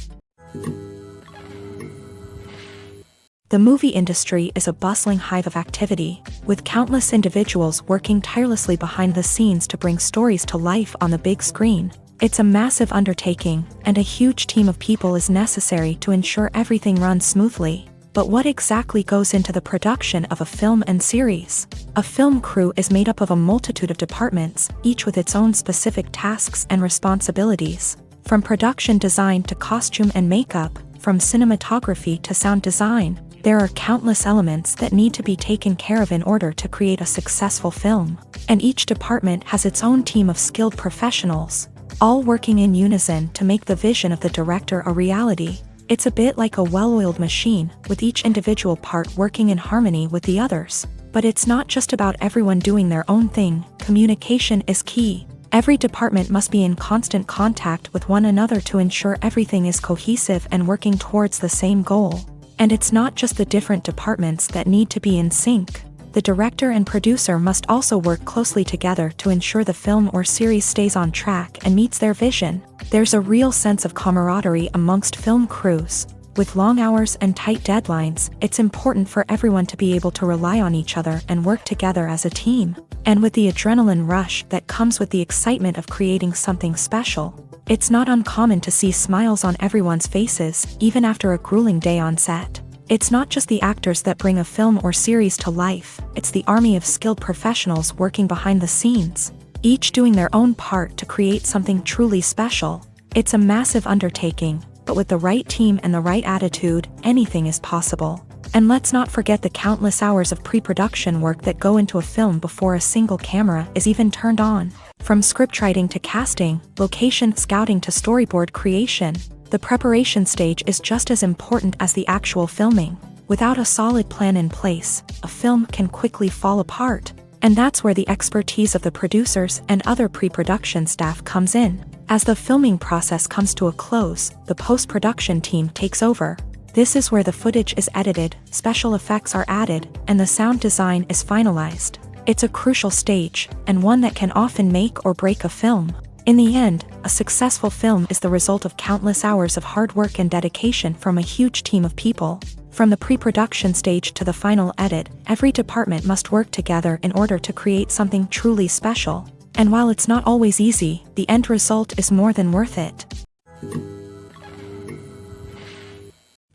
The movie industry is a bustling hive of activity, with countless individuals working tirelessly behind the scenes to bring stories to life on the big screen. It's a massive undertaking, and a huge team of people is necessary to ensure everything runs smoothly. But what exactly goes into the production of a film and series? A film crew is made up of a multitude of departments, each with its own specific tasks and responsibilities. From production design to costume and makeup, from cinematography to sound design, there are countless elements that need to be taken care of in order to create a successful film. And each department has its own team of skilled professionals, all working in unison to make the vision of the director a reality. It's a bit like a well-oiled machine, with each individual part working in harmony with the others. But it's not just about everyone doing their own thing. Communication is key. Every department must be in constant contact with one another to ensure everything is cohesive and working towards the same goal. And it's not just the different departments that need to be in sync. The director and producer must also work closely together to ensure the film or series stays on track and meets their vision. There's a real sense of camaraderie amongst film crews. With long hours and tight deadlines, it's important for everyone to be able to rely on each other and work together as a team. And with the adrenaline rush that comes with the excitement of creating something special, it's not uncommon to see smiles on everyone's faces, even after a grueling day on set. It's not just the actors that bring a film or series to life, it's the army of skilled professionals working behind the scenes, each doing their own part to create something truly special. It's a massive undertaking, but with the right team and the right attitude, anything is possible. And let's not forget the countless hours of pre-production work that go into a film before a single camera is even turned on. From scriptwriting to casting, location scouting to storyboard creation, the preparation stage is just as important as the actual filming. Without a solid plan in place, a film can quickly fall apart. And that's where the expertise of the producers and other pre-production staff comes in. As the filming process comes to a close, the post-production team takes over. This is where the footage is edited, special effects are added, and the sound design is finalized. It's a crucial stage, and one that can often make or break a film. In the end, a successful film is the result of countless hours of hard work and dedication from a huge team of people. From the pre-production stage to the final edit, every department must work together in order to create something truly special. And while it's not always easy, the end result is more than worth it.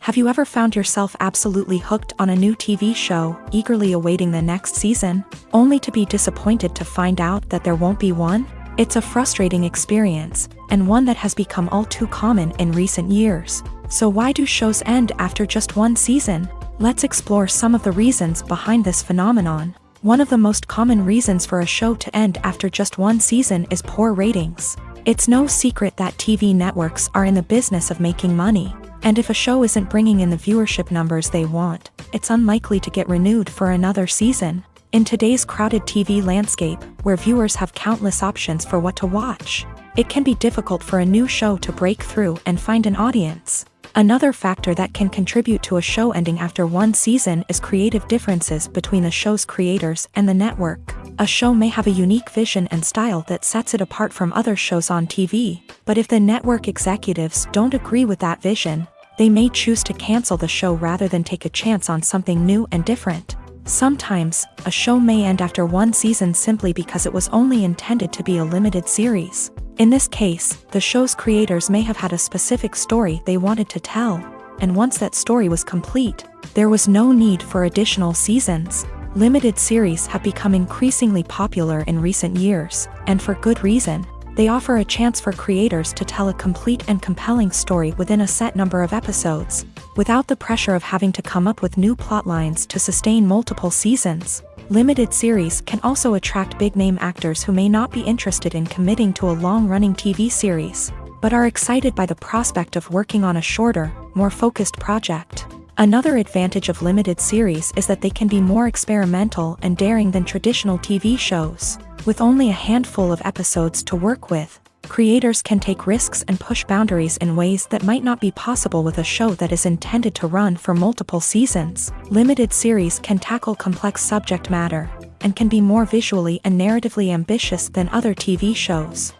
Have you ever found yourself absolutely hooked on a new TV show, eagerly awaiting the next season, only to be disappointed to find out that there won't be one? It's a frustrating experience, and one that has become all too common in recent years. So why do shows end after just one season? Let's explore some of the reasons behind this phenomenon. One of the most common reasons for a show to end after just one season is poor ratings. It's no secret that TV networks are in the business of making money. And if a show isn't bringing in the viewership numbers they want, it's unlikely to get renewed for another season. In today's crowded TV landscape, where viewers have countless options for what to watch, it can be difficult for a new show to break through and find an audience. Another factor that can contribute to a show ending after one season is creative differences between the show's creators and the network. A show may have a unique vision and style that sets it apart from other shows on TV, but if the network executives don't agree with that vision, they may choose to cancel the show rather than take a chance on something new and different. Sometimes, a show may end after one season simply because it was only intended to be a limited series. In this case, the show's creators may have had a specific story they wanted to tell, and once that story was complete, there was no need for additional seasons. Limited series have become increasingly popular in recent years, and for good reason. They offer a chance for creators to tell a complete and compelling story within a set number of episodes, without the pressure of having to come up with new plot lines to sustain multiple seasons. Limited series can also attract big-name actors who may not be interested in committing to a long-running TV series, but are excited by the prospect of working on a shorter, more focused project. Another advantage of limited series is that they can be more experimental and daring than traditional TV shows. With only a handful of episodes to work with, creators can take risks and push boundaries in ways that might not be possible with a show that is intended to run for multiple seasons. Limited series can tackle complex subject matter, and can be more visually and narratively ambitious than other TV shows.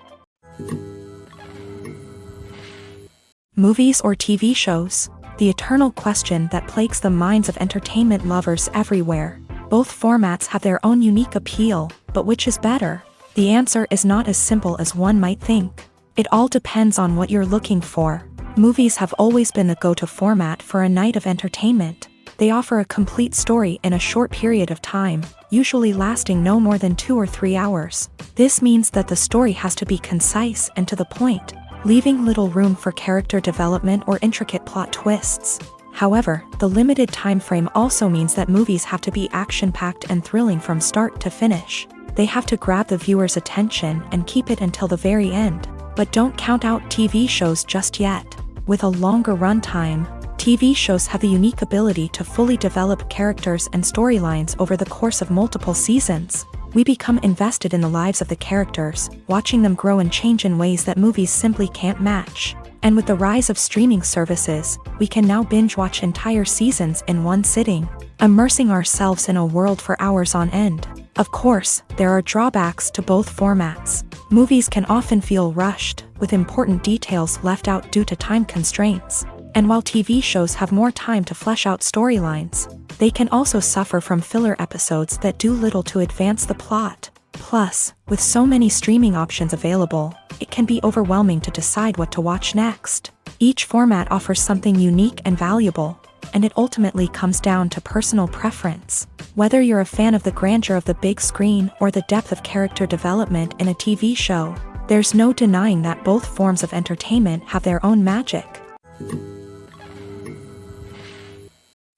Movies or TV shows? The eternal question that plagues the minds of entertainment lovers everywhere. Both formats have their own unique appeal, but which is better? The answer is not as simple as one might think. It all depends on what you're looking for. Movies have always been the go-to format for a night of entertainment. They offer a complete story in a short period of time, usually lasting no more than 2 or 3 hours. This means that the story has to be concise and to the point, leaving little room for character development or intricate plot twists. However, the limited time frame also means that movies have to be action-packed and thrilling from start to finish. They have to grab the viewer's attention and keep it until the very end. But don't count out TV shows just yet. With a longer runtime, TV shows have the unique ability to fully develop characters and storylines over the course of multiple seasons. We become invested in the lives of the characters, watching them grow and change in ways that movies simply can't match. And with the rise of streaming services, we can now binge-watch entire seasons in one sitting, immersing ourselves in a world for hours on end. Of course, there are drawbacks to both formats. Movies can often feel rushed, with important details left out due to time constraints. And while TV shows have more time to flesh out storylines, they can also suffer from filler episodes that do little to advance the plot. Plus, with so many streaming options available, it can be overwhelming to decide what to watch next. Each format offers something unique and valuable, and it ultimately comes down to personal preference. Whether you're a fan of the grandeur of the big screen or the depth of character development in a TV show, there's no denying that both forms of entertainment have their own magic.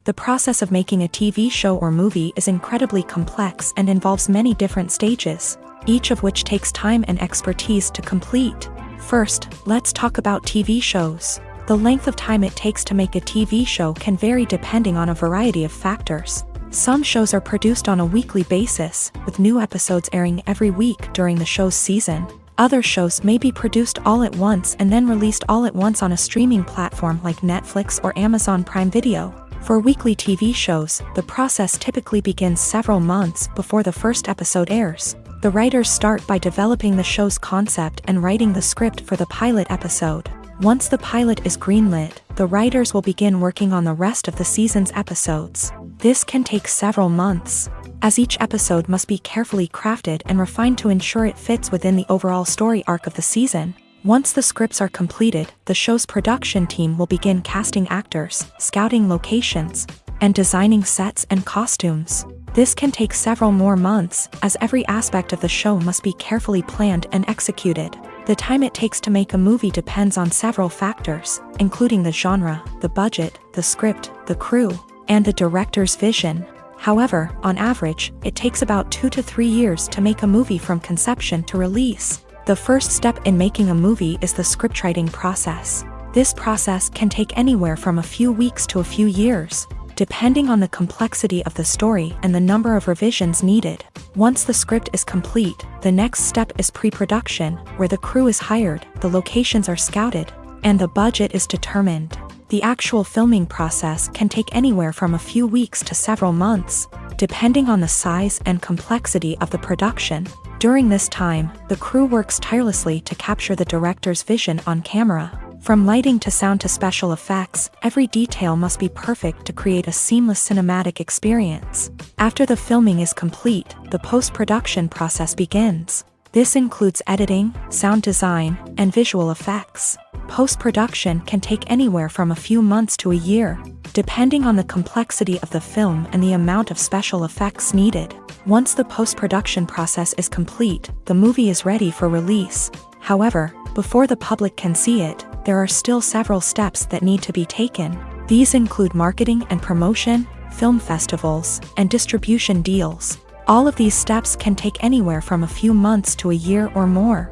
The process of making a TV show or movie is incredibly complex and involves many different stages, each of which takes time and expertise to complete. First, let's talk about TV shows. The length of time it takes to make a TV show can vary depending on a variety of factors. Some shows are produced on a weekly basis, with new episodes airing every week during the show's season. Other shows may be produced all at once and then released all at once on a streaming platform like Netflix or Amazon Prime Video. For weekly TV shows, the process typically begins several months before the first episode airs. The writers start by developing the show's concept and writing the script for the pilot episode. Once the pilot is greenlit, the writers will begin working on the rest of the season's episodes. This can take several months, as each episode must be carefully crafted and refined to ensure it fits within the overall story arc of the season. Once the scripts are completed, the show's production team will begin casting actors, scouting locations, and designing sets and costumes. This can take several more months, as every aspect of the show must be carefully planned and executed. The time it takes to make a movie depends on several factors, including the genre, the budget, the script, the crew, and the director's vision. However, on average, it takes about 2 to 3 years to make a movie from conception to release. The first step in making a movie is the scriptwriting process. This process can take anywhere from a few weeks to a few years, depending on the complexity of the story and the number of revisions needed. Once the script is complete, the next step is pre-production, where the crew is hired, the locations are scouted, and the budget is determined. The actual filming process can take anywhere from a few weeks to several months, depending on the size and complexity of the production. During this time, the crew works tirelessly to capture the director's vision on camera. From lighting to sound to special effects, every detail must be perfect to create a seamless cinematic experience. After the filming is complete, the post-production process begins. This includes editing, sound design, and visual effects. Post-production can take anywhere from a few months to a year, depending on the complexity of the film and the amount of special effects needed. Once the post-production process is complete, the movie is ready for release. However, before the public can see it, there are still several steps that need to be taken. These include marketing and promotion, film festivals, and distribution deals. All of these steps can take anywhere from a few months to a year or more.